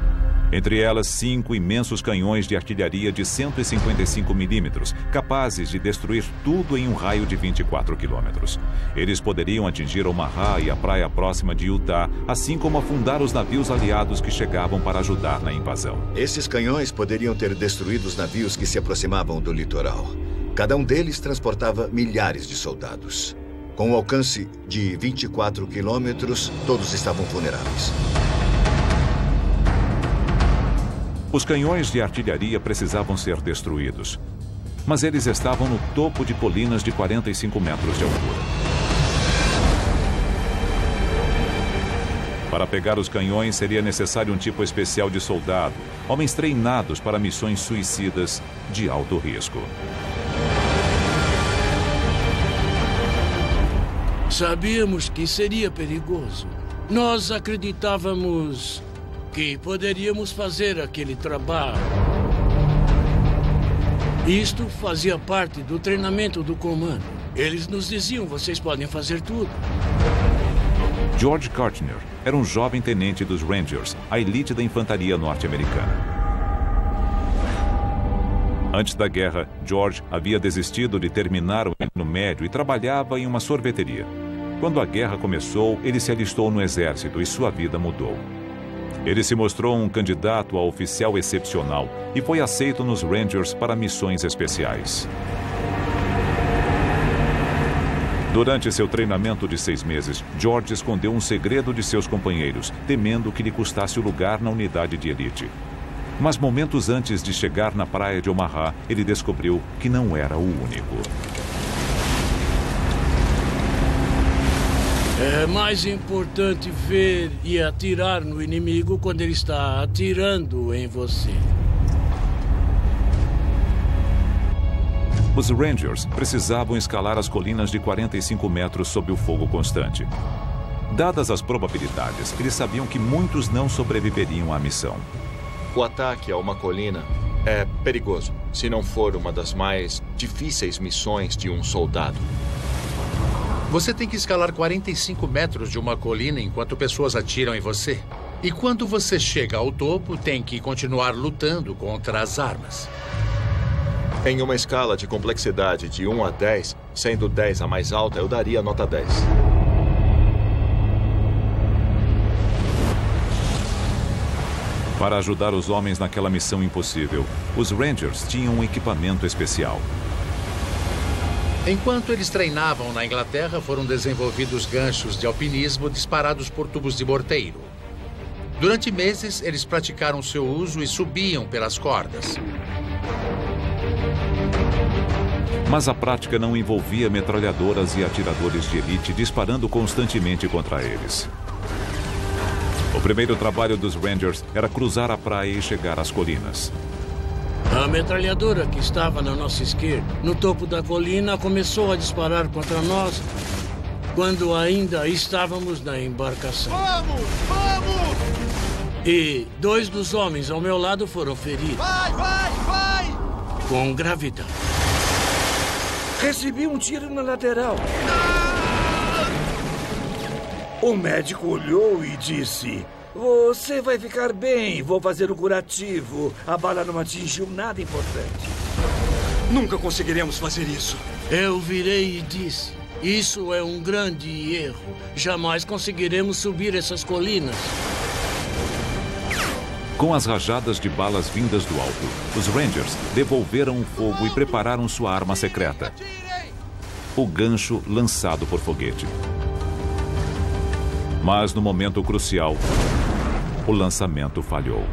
Entre elas, 5 imensos canhões de artilharia de 155 milímetros, capazes de destruir tudo em um raio de 24 quilômetros. Eles poderiam atingir Omaha e a praia próxima de Utah, assim como afundar os navios aliados que chegavam para ajudar na invasão. Esses canhões poderiam ter destruído os navios que se aproximavam do litoral. Cada um deles transportava milhares de soldados. Com o alcance de 24 quilômetros, todos estavam vulneráveis. Os canhões de artilharia precisavam ser destruídos, mas eles estavam no topo de colinas de 45 metros de altura. Para pegar os canhões, seria necessário um tipo especial de soldado, homens treinados para missões suicidas de alto risco. Sabíamos que seria perigoso. Nós acreditávamos que poderíamos fazer aquele trabalho. Isto fazia parte do treinamento do comando. Eles nos diziam, vocês podem fazer tudo. George Kartner era um jovem tenente dos Rangers, a elite da infantaria norte-americana. Antes da guerra, George havia desistido de terminar o ensino médio e trabalhava em uma sorveteria. Quando a guerra começou, ele se alistou no exército e sua vida mudou. Ele se mostrou um candidato a oficial excepcional e foi aceito nos Rangers para missões especiais. Durante seu treinamento de 6 meses, George escondeu um segredo de seus companheiros, temendo que lhe custasse o lugar na unidade de elite. Mas momentos antes de chegar na praia de Omaha, ele descobriu que não era o único. É mais importante ver e atirar no inimigo quando ele está atirando em você. Os Rangers precisavam escalar as colinas de 45 metros sob o fogo constante. Dadas as probabilidades, eles sabiam que muitos não sobreviveriam à missão. O ataque a uma colina é perigoso, se não for uma das mais difíceis missões de um soldado. Você tem que escalar 45 metros de uma colina enquanto pessoas atiram em você. E quando você chega ao topo, tem que continuar lutando contra as armas. Em uma escala de complexidade de 1 a 10, sendo 10 a mais alta, eu daria nota 10. Para ajudar os homens naquela missão impossível, os Rangers tinham um equipamento especial. Enquanto eles treinavam na Inglaterra, foram desenvolvidos ganchos de alpinismo disparados por tubos de morteiro. Durante meses, eles praticaram seu uso e subiam pelas cordas. Mas a prática não envolvia metralhadoras e atiradores de elite disparando constantemente contra eles. O primeiro trabalho dos Rangers era cruzar a praia e chegar às colinas. A metralhadora que estava na nossa esquerda, no topo da colina, começou a disparar contra nós quando ainda estávamos na embarcação. Vamos! Vamos! E 2 dos homens ao meu lado foram feridos. Vai, vai, vai! Com gravidade. Recebi um tiro na lateral. O médico olhou e disse: "Você vai ficar bem, vou fazer um curativo. A bala não atingiu nada importante." Nunca conseguiremos fazer isso. Eu virei e disse: "Isso é um grande erro. Jamais conseguiremos subir essas colinas." Com as rajadas de balas vindas do alto, os Rangers devolveram o fogo e prepararam sua arma secreta: o gancho lançado por foguete. Mas no momento crucial, o lançamento falhou.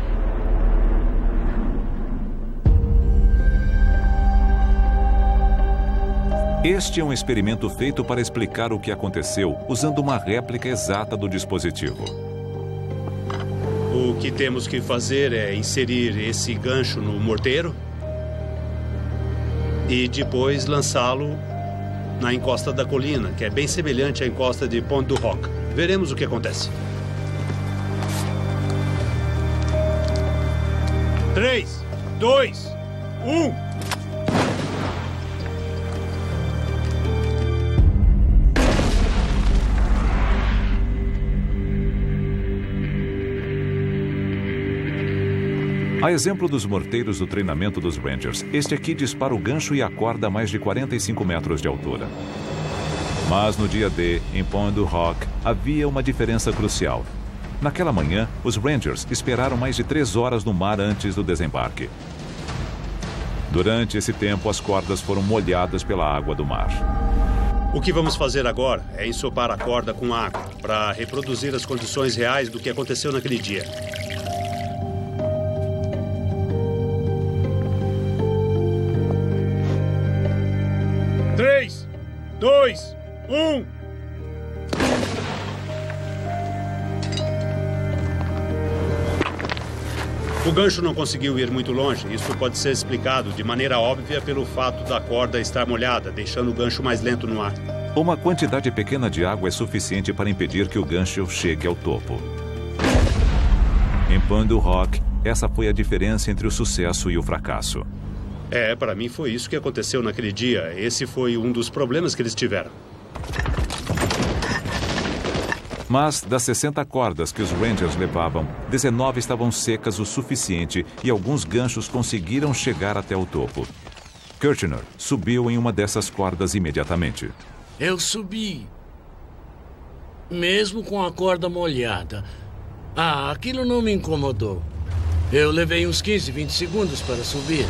Este é um experimento feito para explicar o que aconteceu usando uma réplica exata do dispositivo. O que temos que fazer é inserir esse gancho no morteiro e depois lançá-lo na encosta da colina, que é bem semelhante à encosta de Pont du Roc. Veremos o que acontece. 3, 2, 1... A exemplo dos morteiros do treinamento dos Rangers, este aqui dispara o gancho e acorda a mais de 45 metros de altura. Mas no dia D, em Pont du Roc, havia uma diferença crucial. Naquela manhã, os Rangers esperaram mais de 3 horas no mar antes do desembarque. Durante esse tempo, as cordas foram molhadas pela água do mar. O que vamos fazer agora é ensopar a corda com água para reproduzir as condições reais do que aconteceu naquele dia. 3, 2, 1... O gancho não conseguiu ir muito longe. Isso pode ser explicado de maneira óbvia pelo fato da corda estar molhada, deixando o gancho mais lento no ar. Uma quantidade pequena de água é suficiente para impedir que o gancho chegue ao topo. Em Pont du Roc, essa foi a diferença entre o sucesso e o fracasso. Para mim foi isso que aconteceu naquele dia. Esse foi um dos problemas que eles tiveram. Mas das 60 cordas que os Rangers levavam, 19 estavam secas o suficiente e alguns ganchos conseguiram chegar até o topo. Kirchner subiu em uma dessas cordas imediatamente. Eu subi, mesmo com a corda molhada. Aquilo não me incomodou. Eu levei uns 15, 20 segundos para subir.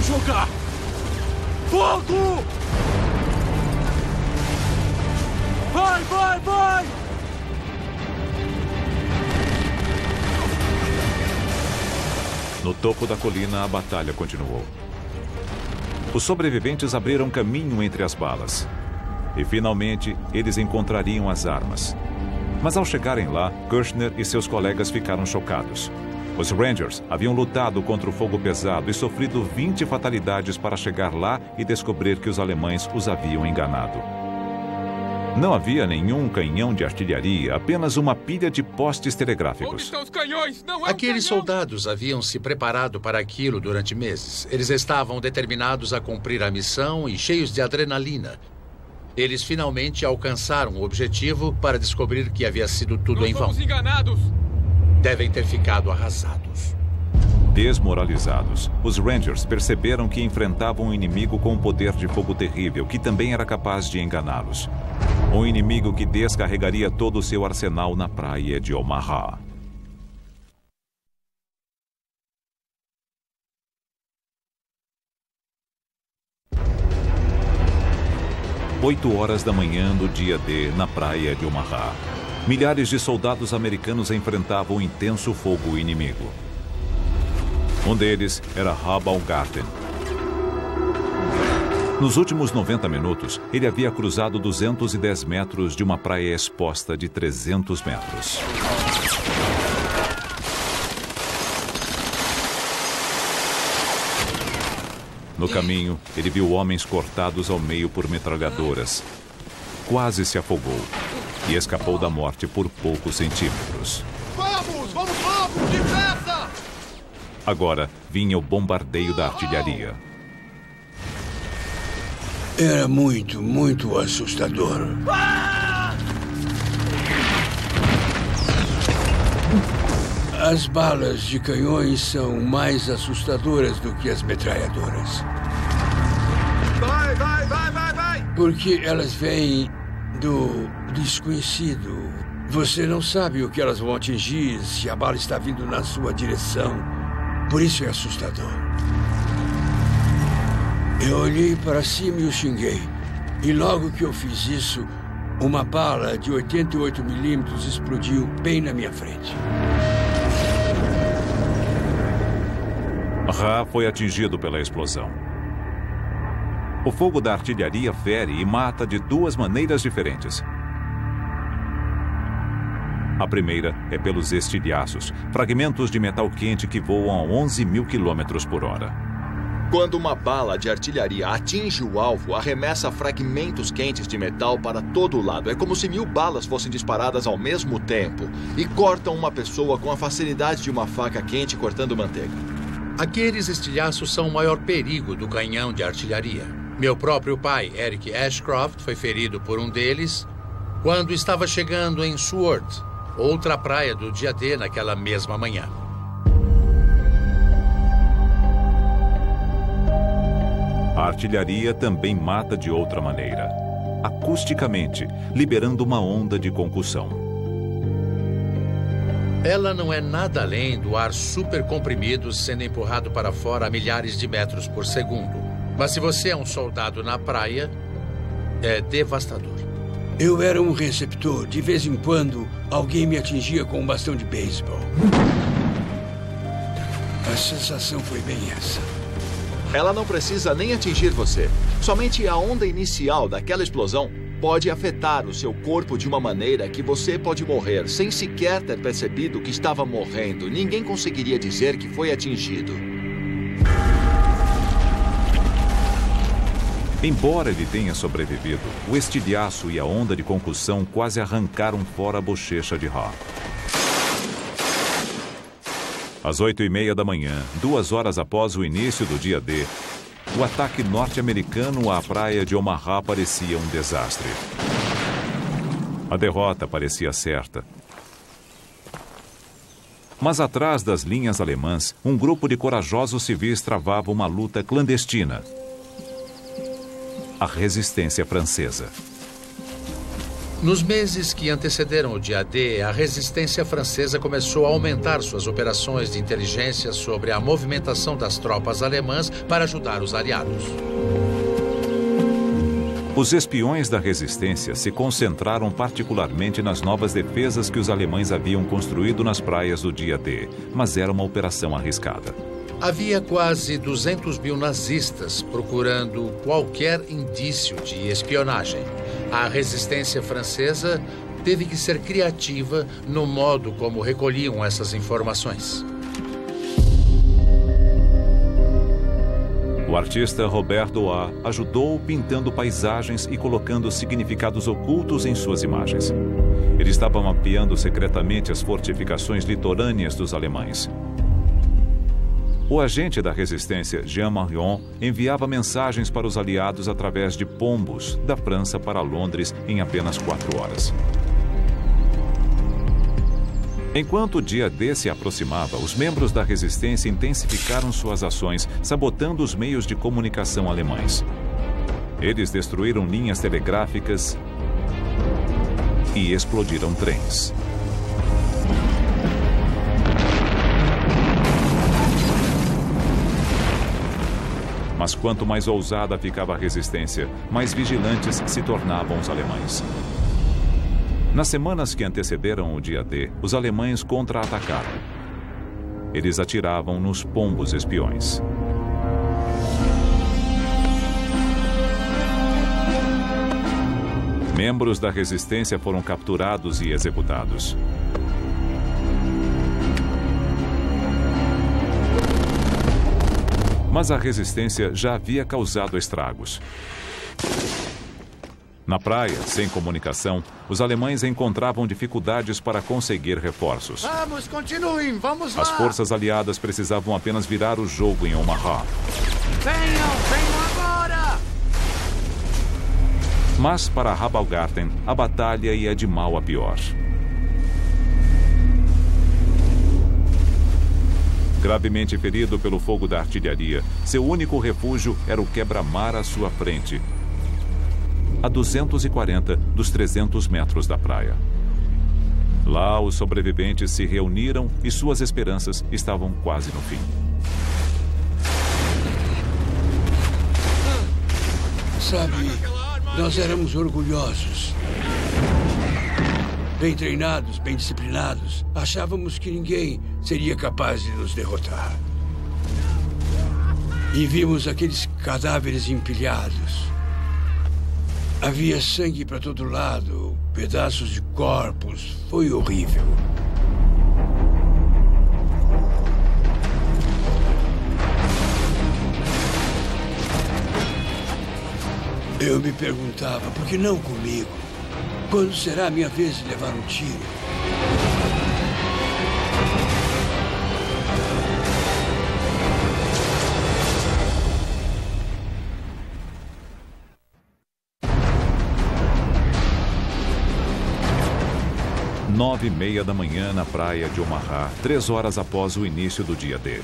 Jogar! Fogo! Vai, vai, vai! No topo da colina, a batalha continuou. Os sobreviventes abriram caminho entre as balas. E, finalmente, eles encontrariam as armas. Mas, ao chegarem lá, Kirchner e seus colegas ficaram chocados. Os Rangers haviam lutado contra o fogo pesado e sofrido 20 fatalidades para chegar lá e descobrir que os alemães os haviam enganado. Não havia nenhum canhão de artilharia, apenas uma pilha de postes Onde telegráficos. estão os canhões? Não é Aqueles um canhão. soldados haviam se preparado para aquilo durante meses. Eles estavam determinados a cumprir a missão e cheios de adrenalina. Eles finalmente alcançaram o objetivo para descobrir que havia sido tudo em vão. Fomos enganados. Devem ter ficado arrasados. Desmoralizados, os Rangers perceberam que enfrentavam um inimigo com um poder de fogo terrível, que também era capaz de enganá-los. Um inimigo que descarregaria todo o seu arsenal na praia de Omaha. Oito horas da manhã do dia D, na praia de Omaha. Milhares de soldados americanos enfrentavam um intenso fogo inimigo. Um deles era Hal Baumgarten. Nos últimos 90 minutos, ele havia cruzado 210 metros de uma praia exposta de 300 metros. No caminho, ele viu homens cortados ao meio por metralhadoras. Quase se afogou e escapou da morte por poucos centímetros. Vamos logo, depressa! Agora vinha o bombardeio da artilharia. Era muito assustador. As balas de canhões são mais assustadoras do que as metralhadoras. Vai! Porque elas vêm do desconhecido. Você não sabe o que elas vão atingir se a bala está vindo na sua direção. Por isso é assustador. Eu olhei para cima e o xinguei. E logo que eu fiz isso, uma bala de 88 milímetros explodiu bem na minha frente. Ra foi atingido pela explosão. O fogo da artilharia fere e mata de duas maneiras diferentes. A primeira é pelos estilhaços, fragmentos de metal quente que voam a 11 mil quilômetros por hora. Quando uma bala de artilharia atinge o alvo, arremessa fragmentos quentes de metal para todo lado. É como se 1000 balas fossem disparadas ao mesmo tempo e cortam uma pessoa com a facilidade de uma faca quente cortando manteiga. Aqueles estilhaços são o maior perigo do canhão de artilharia. Meu próprio pai, Eric Ashcroft, foi ferido por um deles quando estava chegando em Seward, outra praia do dia D naquela mesma manhã. A artilharia também mata de outra maneira, acusticamente, liberando uma onda de concussão. Ela não é nada além do ar supercomprimido sendo empurrado para fora a milhares de metros por segundo. Mas se você é um soldado na praia, é devastador. Eu era um receptor. De vez em quando, alguém me atingia com um bastão de beisebol. A sensação foi bem essa. Ela não precisa nem atingir você. Somente a onda inicial daquela explosão pode afetar o seu corpo de uma maneira que você pode morrer sem sequer ter percebido que estava morrendo. Ninguém conseguiria dizer que foi atingido. Embora ele tenha sobrevivido, o estilhaço e a onda de concussão quase arrancaram fora a bochecha de Ra. Às 8h30 da manhã, 2 horas após o início do dia D, o ataque norte-americano à praia de Omaha parecia um desastre. A derrota parecia certa. Mas atrás das linhas alemãs, um grupo de corajosos civis travava uma luta clandestina. A resistência francesa. Nos meses que antecederam o dia D, a resistência francesa começou a aumentar suas operações de inteligência sobre a movimentação das tropas alemãs para ajudar os aliados. Os espiões da resistência se concentraram particularmente nas novas defesas que os alemães haviam construído nas praias do dia D, mas era uma operação arriscada. Havia quase 200 mil nazistas procurando qualquer indício de espionagem. A resistência francesa teve que ser criativa no modo como recolhiam essas informações. O artista Robert Doat ajudou pintando paisagens e colocando significados ocultos em suas imagens. Ele estava mapeando secretamente as fortificações litorâneas dos alemães. O agente da resistência, Jean Marion, enviava mensagens para os aliados através de pombos da França para Londres em apenas 4 horas. Enquanto o dia D se aproximava, os membros da resistência intensificaram suas ações, sabotando os meios de comunicação alemães. Eles destruíram linhas telegráficas e explodiram trens. Mas quanto mais ousada ficava a resistência, mais vigilantes se tornavam os alemães. Nas semanas que antecederam o dia D, os alemães contra-atacaram. Eles atiravam nos pombos espiões. Membros da resistência foram capturados e executados. Mas a resistência já havia causado estragos. Na praia, sem comunicação, os alemães encontravam dificuldades para conseguir reforços. Vamos, continuem, vamos lá! As forças aliadas precisavam apenas virar o jogo em Omaha. Venham agora! Mas para Rabaulgarten, a batalha ia de mal a pior. Gravemente ferido pelo fogo da artilharia, seu único refúgio era o quebra-mar à sua frente, a 240 dos 300 metros da praia. Lá, os sobreviventes se reuniram e suas esperanças estavam quase no fim. Sabe, nós éramos orgulhosos. Bem treinados, bem disciplinados. Achávamos que ninguém seria capaz de nos derrotar. E vimos aqueles cadáveres empilhados. Havia sangue para todo lado, pedaços de corpos. Foi horrível. Eu me perguntava, por que não comigo? Quando será a minha vez de levar um tiro? Nove e meia da manhã na praia de Omaha, 3 horas após o início do dia D.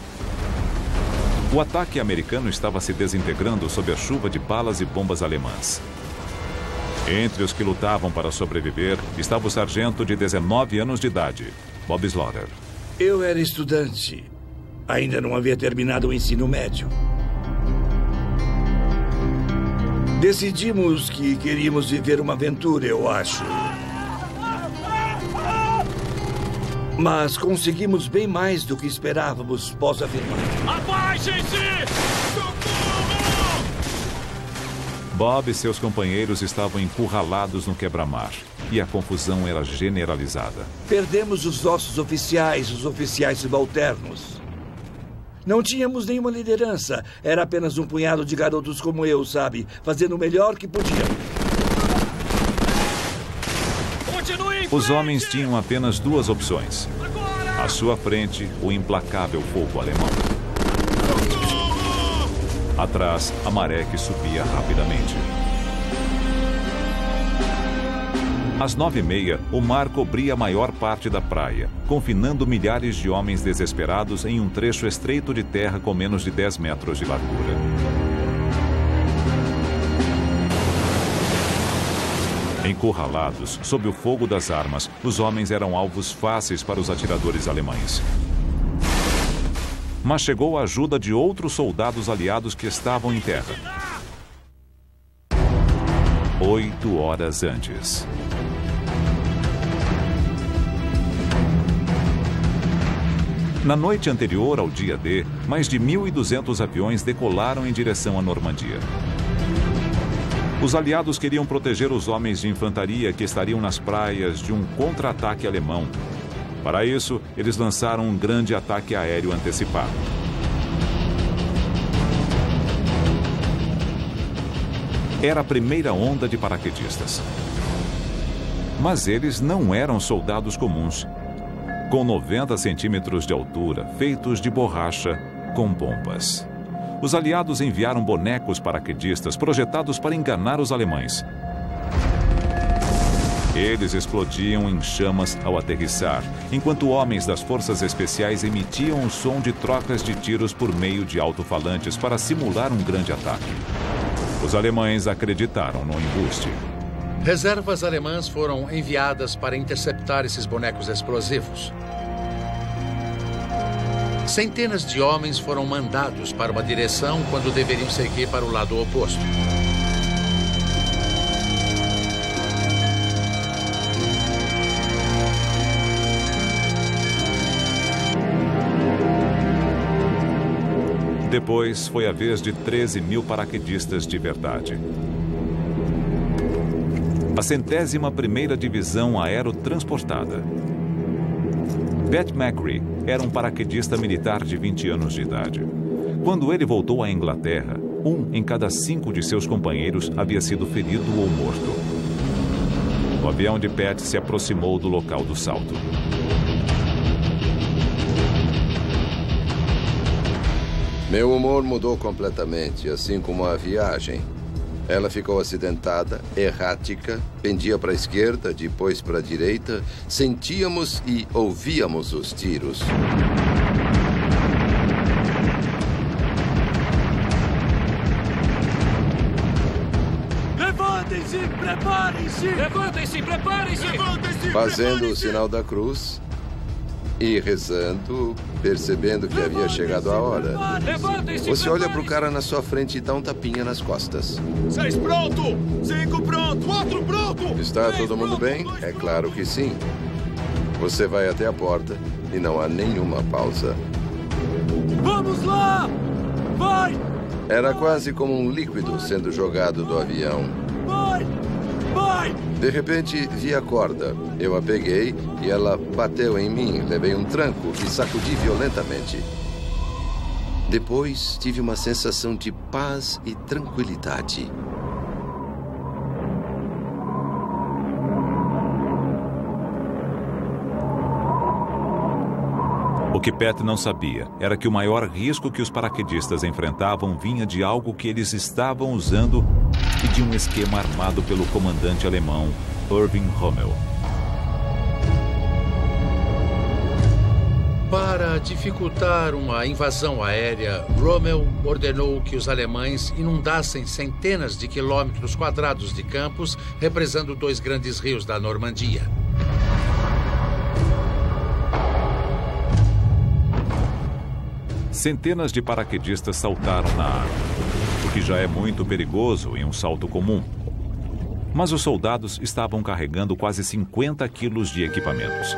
O ataque americano estava se desintegrando sob a chuva de balas e bombas alemãs. Entre os que lutavam para sobreviver estava o sargento de 19 anos de idade, Bob Slaughter. Eu era estudante. Ainda não havia terminado o ensino médio. Decidimos que queríamos viver uma aventura, eu acho. Mas conseguimos bem mais do que esperávamos, posso afirmar. Abaixem-se! Bob e seus companheiros estavam encurralados no quebra-mar e a confusão era generalizada. Perdemos os nossos oficiais, os oficiais subalternos. Não tínhamos nenhuma liderança. Era apenas um punhado de garotos como eu, sabe? Fazendo o melhor que podiam. Os homens tinham apenas 2 opções. À sua frente, o implacável fogo alemão. Atrás, a maré que subia rapidamente. Às 9h30, o mar cobria a maior parte da praia, confinando milhares de homens desesperados em um trecho estreito de terra com menos de 10 metros de largura. Encurralados, sob o fogo das armas, os homens eram alvos fáceis para os atiradores alemães. Mas chegou a ajuda de outros soldados aliados que estavam em terra. 8 horas antes. Na noite anterior ao dia D, mais de 1.200 aviões decolaram em direção à Normandia. Os aliados queriam proteger os homens de infantaria que estariam nas praias de um contra-ataque alemão. Para isso, eles lançaram um grande ataque aéreo antecipado. Era a primeira onda de paraquedistas. Mas eles não eram soldados comuns. Com 90 centímetros de altura, feitos de borracha, com pompas. Os aliados enviaram bonecos paraquedistas projetados para enganar os alemães. Eles explodiam em chamas ao aterrissar, enquanto homens das forças especiais emitiam o som de trocas de tiros por meio de alto-falantes para simular um grande ataque. Os alemães acreditaram no embuste. Reservas alemãs foram enviadas para interceptar esses bonecos explosivos. Centenas de homens foram mandados para uma direção quando deveriam seguir para o lado oposto. Depois foi a vez de 13 mil paraquedistas de verdade. A 101ª Divisão Aerotransportada. Pat McCree era um paraquedista militar de 20 anos de idade. Quando ele voltou à Inglaterra, 1 em cada 5 de seus companheiros havia sido ferido ou morto. O avião de Pat se aproximou do local do salto. Meu humor mudou completamente, assim como a viagem. Ela ficou acidentada, errática, pendia para a esquerda, depois para a direita. Sentíamos e ouvíamos os tiros. Levantem-se, preparem-se! Levantem-se, preparem-se! Fazendo o sinal da cruz e rezando, percebendo que havia chegado a hora. Você olha para o cara na sua frente e dá um tapinha nas costas. 6 pronto! 5 pronto! 4 pronto! Está todo mundo bem? É claro que sim. Você vai até a porta e não há nenhuma pausa. Vamos lá! Vai! Era quase como um líquido sendo jogado do avião. Vai! Vai! De repente, vi a corda. Eu a peguei e ela bateu em mim. Levei um tranco e sacudi violentamente. Depois, tive uma sensação de paz e tranquilidade. O que Pat não sabia era que o maior risco que os paraquedistas enfrentavam vinha de algo que eles estavam usando e de um esquema armado pelo comandante alemão Erwin Rommel. Para dificultar uma invasão aérea, Rommel ordenou que os alemães inundassem centenas de quilômetros quadrados de campos, represando 2 grandes rios da Normandia. Centenas de paraquedistas saltaram na água, o que já é muito perigoso em um salto comum. Mas os soldados estavam carregando quase 50 quilos de equipamentos.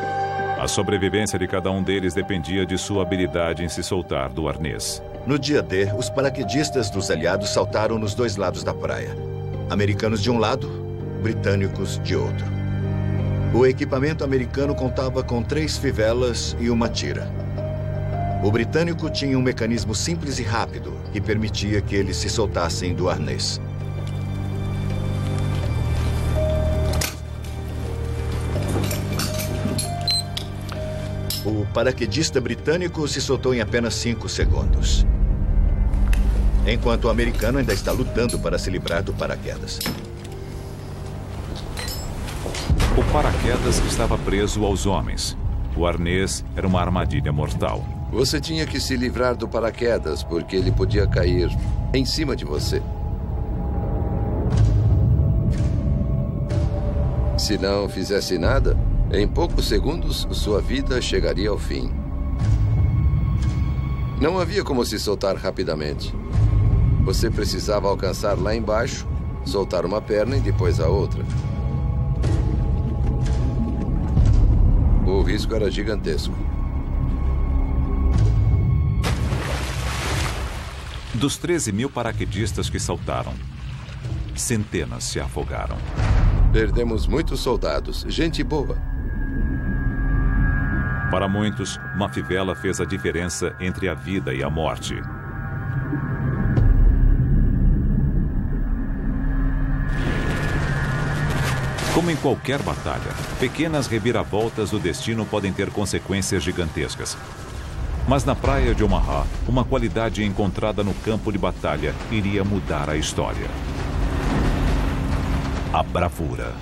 A sobrevivência de cada um deles dependia de sua habilidade em se soltar do arnês. No dia D, os paraquedistas dos aliados saltaram nos 2 lados da praia. Americanos de um lado, britânicos de outro. O equipamento americano contava com 3 fivelas e uma tira. O britânico tinha um mecanismo simples e rápido que permitia que eles se soltassem do arnês. O paraquedista britânico se soltou em apenas 5 segundos. Enquanto o americano ainda está lutando para se livrar do paraquedas. O paraquedas estava preso aos homens. O arnês era uma armadilha mortal. Você tinha que se livrar do paraquedas, porque ele podia cair em cima de você. Se não fizesse nada, em poucos segundos, sua vida chegaria ao fim. Não havia como se soltar rapidamente. Você precisava alcançar lá embaixo, soltar uma perna e depois a outra. O risco era gigantesco. Dos 13 mil paraquedistas que saltaram, centenas se afogaram. Perdemos muitos soldados, gente boa. Para muitos, uma fivela fez a diferença entre a vida e a morte. Como em qualquer batalha, pequenas reviravoltas do destino podem ter consequências gigantescas. Mas na praia de Omaha, uma qualidade encontrada no campo de batalha iria mudar a história. A bravura.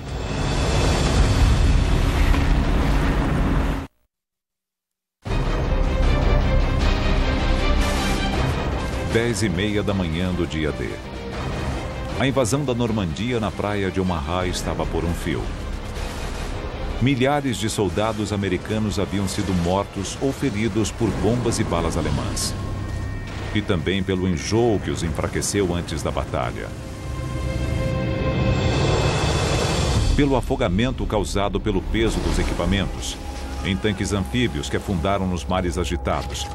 Dez e meia da manhã do dia D. A invasão da Normandia na praia de Omaha estava por um fio. Milhares de soldados americanos haviam sido mortos ou feridos por bombas e balas alemãs. E também pelo enjoo que os enfraqueceu antes da batalha. Pelo afogamento causado pelo peso dos equipamentos, em tanques anfíbios que afundaram nos mares agitados.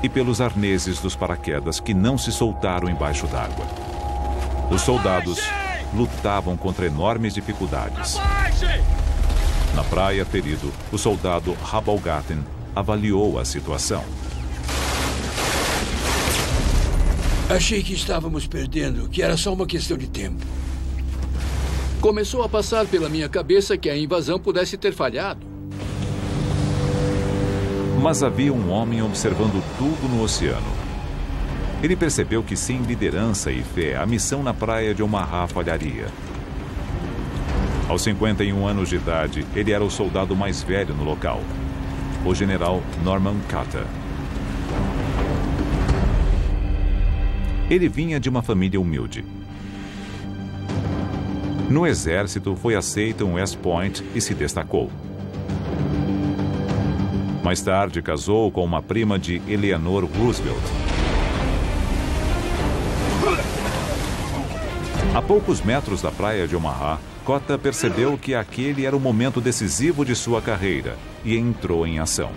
E pelos arneses dos paraquedas que não se soltaram embaixo d'água. Os soldados lutavam contra enormes dificuldades. Na praia, ferido, o soldado Habalgaten avaliou a situação. Achei que estávamos perdendo, que era só uma questão de tempo. Começou a passar pela minha cabeça que a invasão pudesse ter falhado. Mas havia um homem observando tudo no oceano. Ele percebeu que sem liderança e fé, a missão na praia de Omaha falharia. Aos 51 anos de idade, ele era o soldado mais velho no local, o general Norman Carter. Ele vinha de uma família humilde. No exército, foi aceito em West Point e se destacou. Mais tarde, casou com uma prima de Eleanor Roosevelt. A poucos metros da praia de Omaha, Cota percebeu que aquele era o momento decisivo de sua carreira e entrou em ação.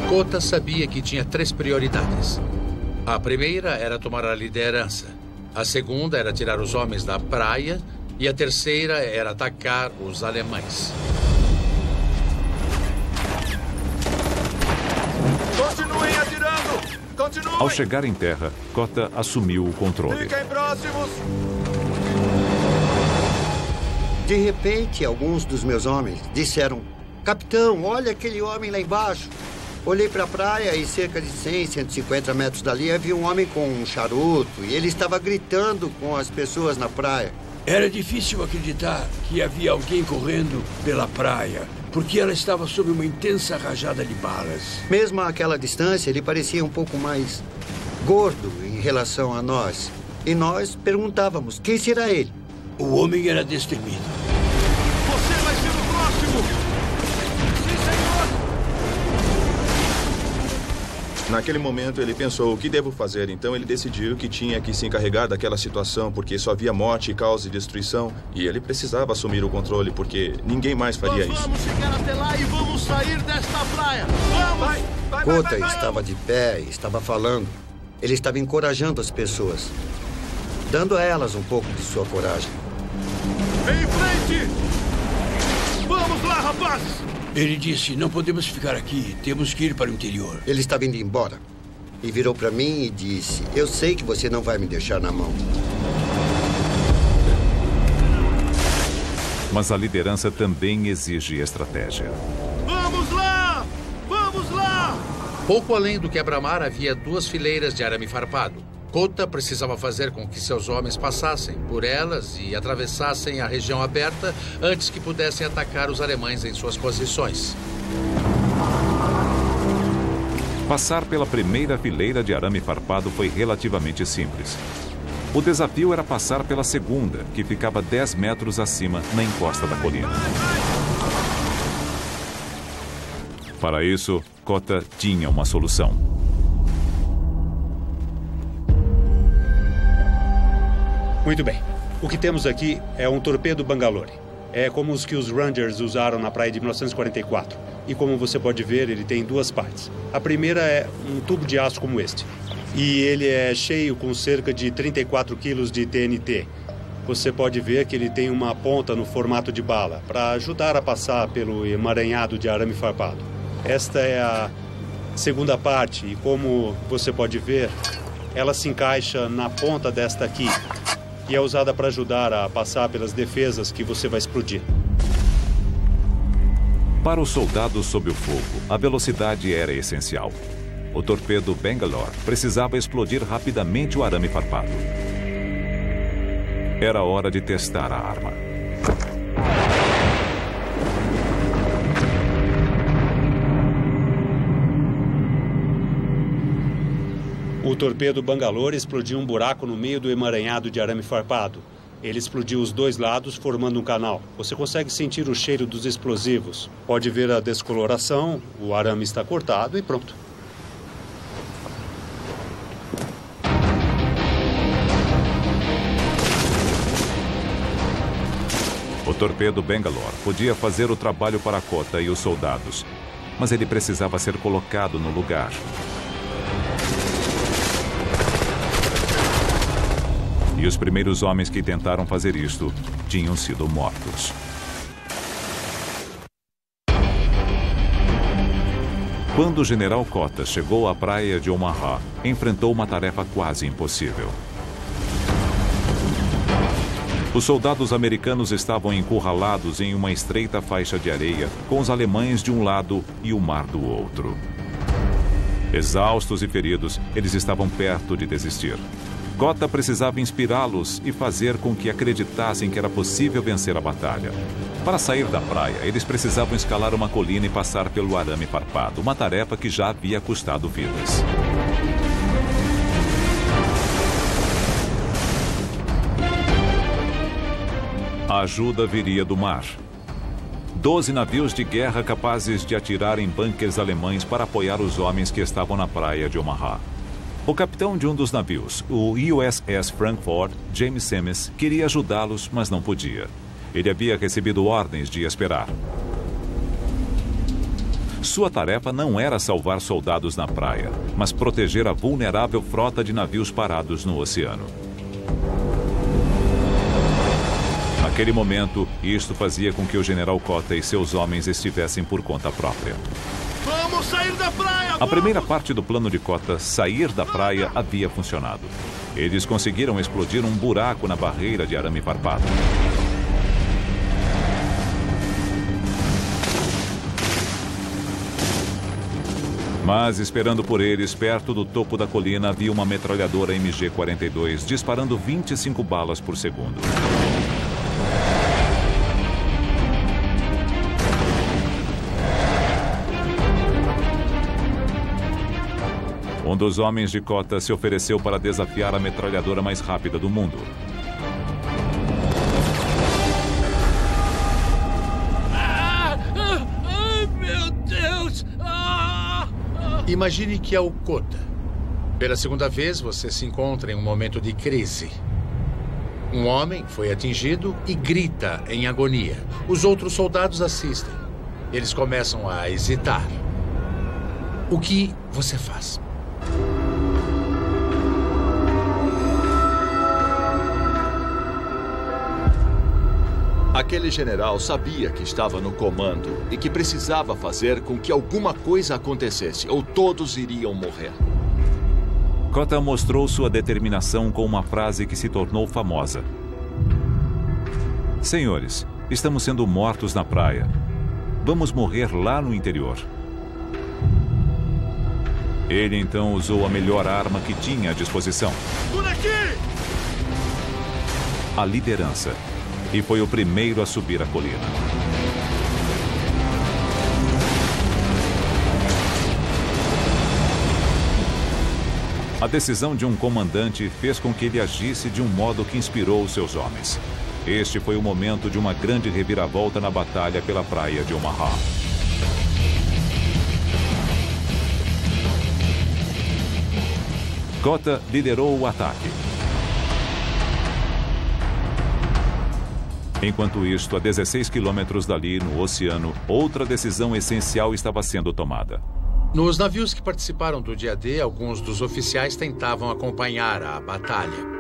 Cota sabia que tinha 3 prioridades. A primeira era tomar a liderança. A segunda era tirar os homens da praia. E a terceira era atacar os alemães. Continuem atirando! Continuem! Ao chegar em terra, Cota assumiu o controle. Fiquem próximos! De repente, alguns dos meus homens disseram: Capitão, olha aquele homem lá embaixo. Olhei para a praia e cerca de 100, 150 metros dali havia um homem com um charuto e ele estava gritando com as pessoas na praia. Era difícil acreditar que havia alguém correndo pela praia, porque ela estava sob uma intensa rajada de balas. Mesmo àquela distância, ele parecia um pouco mais gordo em relação a nós. E nós perguntávamos, quem será ele? O homem era destemido. Você vai ser o próximo! Sim, senhor! Naquele momento, ele pensou, o que devo fazer? Então, ele decidiu que tinha que se encarregar daquela situação, porque só havia morte, caos e destruição. E ele precisava assumir o controle, porque ninguém mais faria isso. Vamos chegar até lá e vamos sair desta praia! Vamos! Cota estava de pé e estava falando. Ele estava encorajando as pessoas, dando a elas um pouco de sua coragem. Em frente! Vamos lá, rapazes! Ele disse, não podemos ficar aqui, temos que ir para o interior. Ele estava indo embora e virou para mim e disse, eu sei que você não vai me deixar na mão. Mas a liderança também exige estratégia. Vamos lá! Vamos lá! Pouco além do quebra-mar havia 2 fileiras de arame farpado. Cota precisava fazer com que seus homens passassem por elas e atravessassem a região aberta antes que pudessem atacar os alemães em suas posições. Passar pela primeira fileira de arame farpado foi relativamente simples. O desafio era passar pela segunda, que ficava 10 metros acima, na encosta da colina. Para isso, Cota tinha uma solução. Muito bem. O que temos aqui é um torpedo Bangalore. É como os que os Rangers usaram na praia de 1944. E como você pode ver, ele tem 2 partes. A primeira é um tubo de aço como este. E ele é cheio com cerca de 34 quilos de TNT. Você pode ver que ele tem uma ponta no formato de bala, para ajudar a passar pelo emaranhado de arame farpado. Esta é a segunda parte, e como você pode ver, Ela se encaixa na ponta desta aqui e é usada para ajudar a passar pelas defesas que você vai explodir. Para os soldados sob o fogo, a velocidade era essencial. O torpedo Bangalore precisava explodir rapidamente o arame farpado. Era hora de testar a arma. O torpedo Bangalore explodiu um buraco no meio do emaranhado de arame farpado. Ele explodiu os dois lados, formando um canal. Você consegue sentir o cheiro dos explosivos. Pode ver a descoloração, o arame está cortado e pronto. O torpedo Bangalore podia fazer o trabalho para Kota e os soldados, mas ele precisava ser colocado no lugar. E os primeiros homens que tentaram fazer isto tinham sido mortos. Quando o general Kota chegou à praia de Omaha, enfrentou uma tarefa quase impossível. Os soldados americanos estavam encurralados em uma estreita faixa de areia, com os alemães de um lado e o mar do outro. Exaustos e feridos, eles estavam perto de desistir. Kota precisava inspirá-los e fazer com que acreditassem que era possível vencer a batalha. Para sair da praia, eles precisavam escalar uma colina e passar pelo arame farpado, uma tarefa que já havia custado vidas. A ajuda viria do mar. 12 navios de guerra capazes de atirar em bunkers alemães para apoiar os homens que estavam na praia de Omaha. O capitão de um dos navios, o USS Frankfurt, James Semmes, queria ajudá-los, mas não podia. Ele havia recebido ordens de esperar. Sua tarefa não era salvar soldados na praia, mas proteger a vulnerável frota de navios parados no oceano. Naquele momento, isto fazia com que o general Kota e seus homens estivessem por conta própria. Vamos sair da praia! A primeira parte do plano de Kota, sair da praia, havia funcionado. Eles conseguiram explodir um buraco na barreira de arame farpado. Mas, esperando por eles, perto do topo da colina, havia uma metralhadora MG-42 disparando 25 balas por segundo. Um dos homens de Kota se ofereceu para desafiar a metralhadora mais rápida do mundo. Meu Deus! Imagine que é o Kota. Pela segunda vez, você se encontra em um momento de crise. Um homem foi atingido e grita em agonia. Os outros soldados assistem. Eles começam a hesitar. O que você faz? Aquele general sabia que estava no comando e que precisava fazer com que alguma coisa acontecesse, ou todos iriam morrer. Kota mostrou sua determinação com uma frase que se tornou famosa. Senhores, estamos sendo mortos na praia. Vamos morrer lá no interior. Ele então usou a melhor arma que tinha à disposição. Por aqui! A liderança. E foi o primeiro a subir a colina. A decisão de um comandante fez com que ele agisse de um modo que inspirou os seus homens. Este foi o momento de uma grande reviravolta na batalha pela praia de Omaha. Kota liderou o ataque. Enquanto isto, a 16 quilômetros dali, no oceano, outra decisão essencial estava sendo tomada. Nos navios que participaram do dia D, alguns dos oficiais tentavam acompanhar a batalha.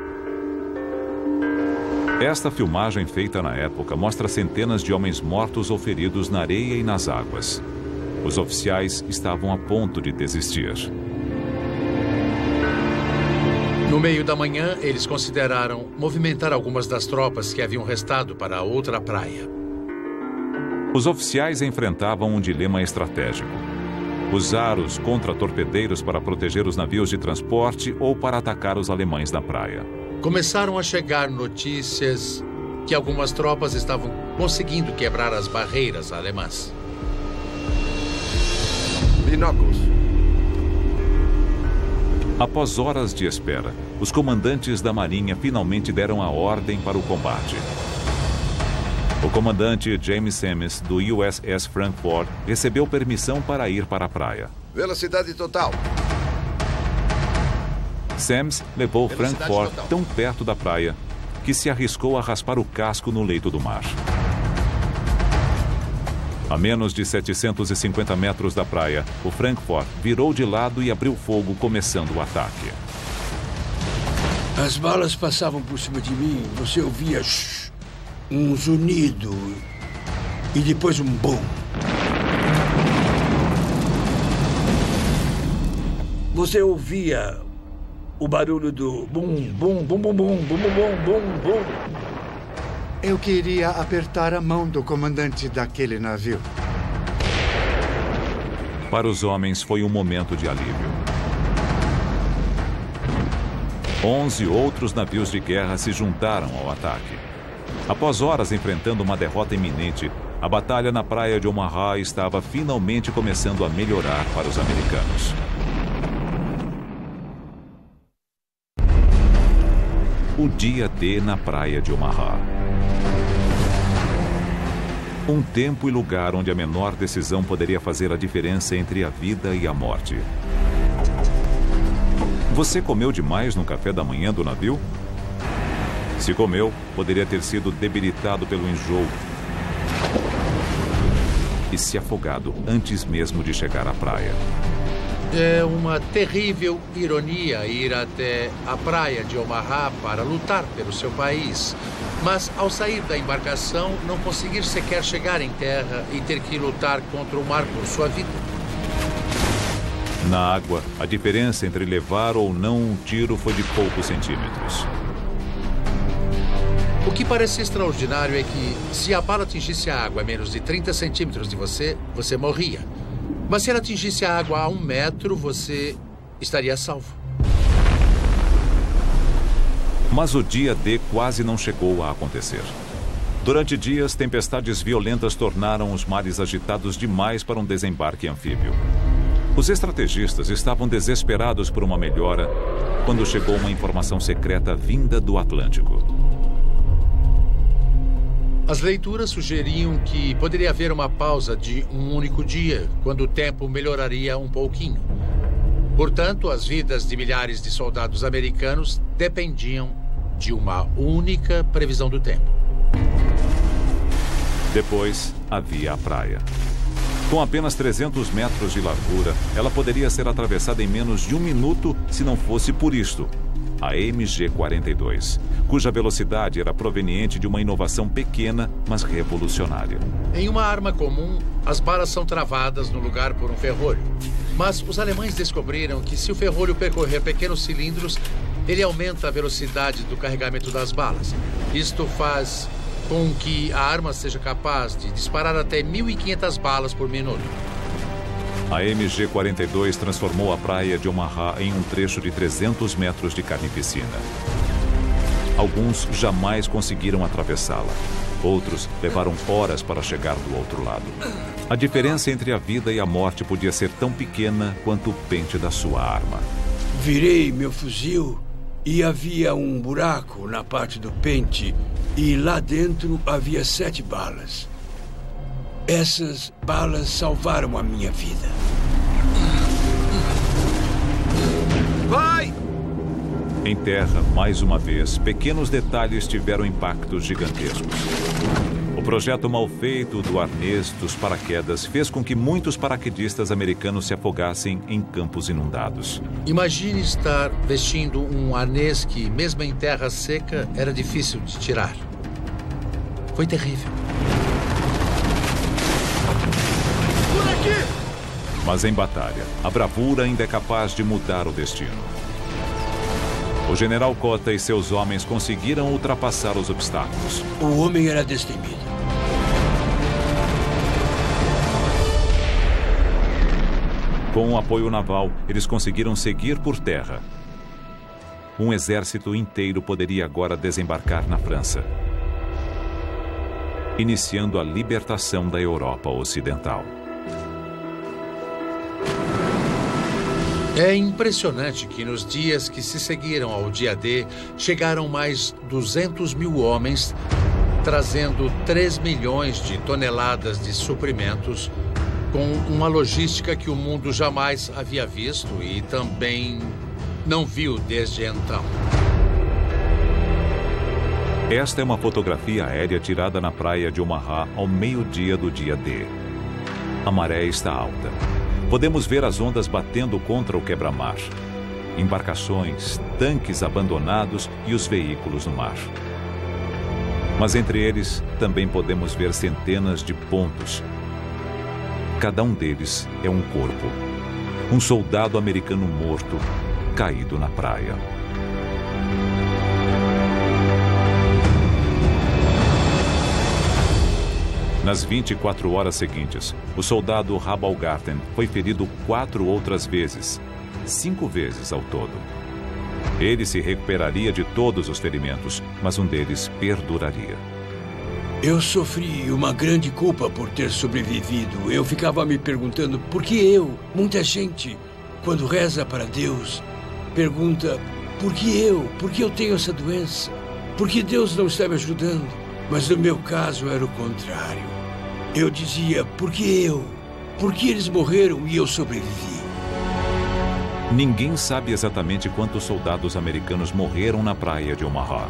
Esta filmagem feita na época mostra centenas de homens mortos ou feridos na areia e nas águas. Os oficiais estavam a ponto de desistir. No meio da manhã, eles consideraram movimentar algumas das tropas que haviam restado para a outra praia. Os oficiais enfrentavam um dilema estratégico: usar os contra-torpedeiros para proteger os navios de transporte ou para atacar os alemães na praia. Começaram a chegar notícias que algumas tropas estavam conseguindo quebrar as barreiras alemãs. Binóculos. Após horas de espera, os comandantes da Marinha finalmente deram a ordem para o combate. O comandante James Semmes, do USS Frankfurt, recebeu permissão para ir para a praia. Velocidade total. Semmes levou Frankfurt tão perto da praia que se arriscou a raspar o casco no leito do mar. A menos de 750 metros da praia, o Frankfurt virou de lado e abriu fogo, começando o ataque. As balas passavam por cima de mim. Você ouvia um zunido e depois um bum. Você ouvia o barulho do bum, bum, bum, bum, bum, bum, bum, bum, bum. Eu queria apertar a mão do comandante daquele navio. Para os homens, foi um momento de alívio. 11 outros navios de guerra se juntaram ao ataque. Após horas enfrentando uma derrota iminente, a batalha na praia de Omaha estava finalmente começando a melhorar para os americanos. O dia D na praia de Omaha. Um tempo e lugar onde a menor decisão poderia fazer a diferença entre a vida e a morte. Você comeu demais no café da manhã do navio? Se comeu, poderia ter sido debilitado pelo enjoo e se afogado antes mesmo de chegar à praia. É uma terrível ironia ir até a praia de Omaha para lutar pelo seu país, mas ao sair da embarcação não conseguir sequer chegar em terra e ter que lutar contra o mar por sua vida. Na água, a diferença entre levar ou não um tiro foi de poucos centímetros. O que parece extraordinário é que, se a bala atingisse a água a menos de 30 centímetros de você, você morria. Mas se ela atingisse a água a 1 metro, você estaria salvo. Mas o dia D quase não chegou a acontecer. Durante dias, tempestades violentas tornaram os mares agitados demais para um desembarque anfíbio. Os estrategistas estavam desesperados por uma melhora quando chegou uma informação secreta vinda do Atlântico. As leituras sugeriam que poderia haver uma pausa de um único dia, quando o tempo melhoraria um pouquinho. Portanto, as vidas de milhares de soldados americanos dependiam de uma única previsão do tempo. Depois, havia a praia. Com apenas 300 metros de largura, ela poderia ser atravessada em menos de 1 minuto se não fosse por isto: a MG-42, cuja velocidade era proveniente de uma inovação pequena, mas revolucionária. Em uma arma comum, as balas são travadas no lugar por um ferrolho. Mas os alemães descobriram que, se o ferrolho percorrer pequenos cilindros, ele aumenta a velocidade do carregamento das balas. Isto faz com que a arma seja capaz de disparar até 1.500 balas por minuto. A MG-42 transformou a praia de Omaha em um trecho de 300 metros de carnificina. Alguns jamais conseguiram atravessá-la. Outros levaram horas para chegar do outro lado. A diferença entre a vida e a morte podia ser tão pequena quanto o pente da sua arma. Virei meu fuzil e havia um buraco na parte do pente e lá dentro havia 7 balas. Essas balas salvaram a minha vida. Vai! Em terra, mais uma vez, pequenos detalhes tiveram impactos gigantescos. O projeto mal feito do arnês dos paraquedas fez com que muitos paraquedistas americanos se afogassem em campos inundados. Imagine estar vestindo um arnês que, mesmo em terra seca, era difícil de tirar. Foi terrível. Mas em batalha, a bravura ainda é capaz de mudar o destino. O general Cota e seus homens conseguiram ultrapassar os obstáculos. O homem era destemido. Com o apoio naval, eles conseguiram seguir por terra. Um exército inteiro poderia agora desembarcar na França, iniciando a libertação da Europa Ocidental. É impressionante que nos dias que se seguiram ao dia D, chegaram mais 200 mil homens, trazendo 3 milhões de toneladas de suprimentos, com uma logística que o mundo jamais havia visto e também não viu desde então. Esta é uma fotografia aérea tirada na praia de Omaha ao meio-dia do dia D. A maré está alta. Podemos ver as ondas batendo contra o quebra-mar. Embarcações, tanques abandonados e os veículos no mar. Mas entre eles também podemos ver centenas de pontos. Cada um deles é um corpo. Um soldado americano morto, caído na praia. Nas 24 horas seguintes, o soldado Rabalgarten foi ferido 4 outras vezes, 5 vezes ao todo. Ele se recuperaria de todos os ferimentos, mas um deles perduraria. Eu sofri uma grande culpa por ter sobrevivido. Eu ficava me perguntando por que eu, muita gente, quando reza para Deus, pergunta por que eu tenho essa doença? Por que Deus não está me ajudando? Mas no meu caso era o contrário. Eu dizia, por que eu? Por que eles morreram e eu sobrevivi? Ninguém sabe exatamente quantos soldados americanos morreram na praia de Omaha.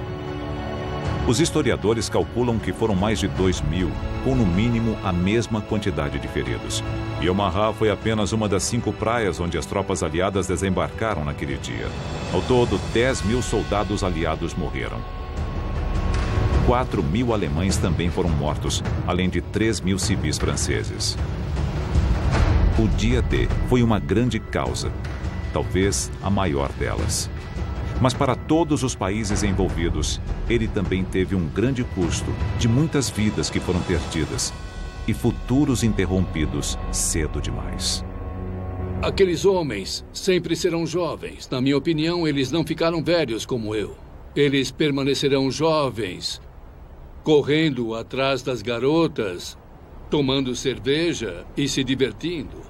Os historiadores calculam que foram mais de 2.000, com no mínimo a mesma quantidade de feridos. E Omaha foi apenas uma das 5 praias onde as tropas aliadas desembarcaram naquele dia. Ao todo, 10.000 soldados aliados morreram. 4.000 alemães também foram mortos, além de 3.000 civis franceses. O dia D foi uma grande causa, talvez a maior delas. Mas para todos os países envolvidos, ele também teve um grande custo de muitas vidas que foram perdidas e futuros interrompidos cedo demais. Aqueles homens sempre serão jovens. Na minha opinião, eles não ficaram velhos como eu. Eles permanecerão jovens, correndo atrás das garotas, tomando cerveja e se divertindo.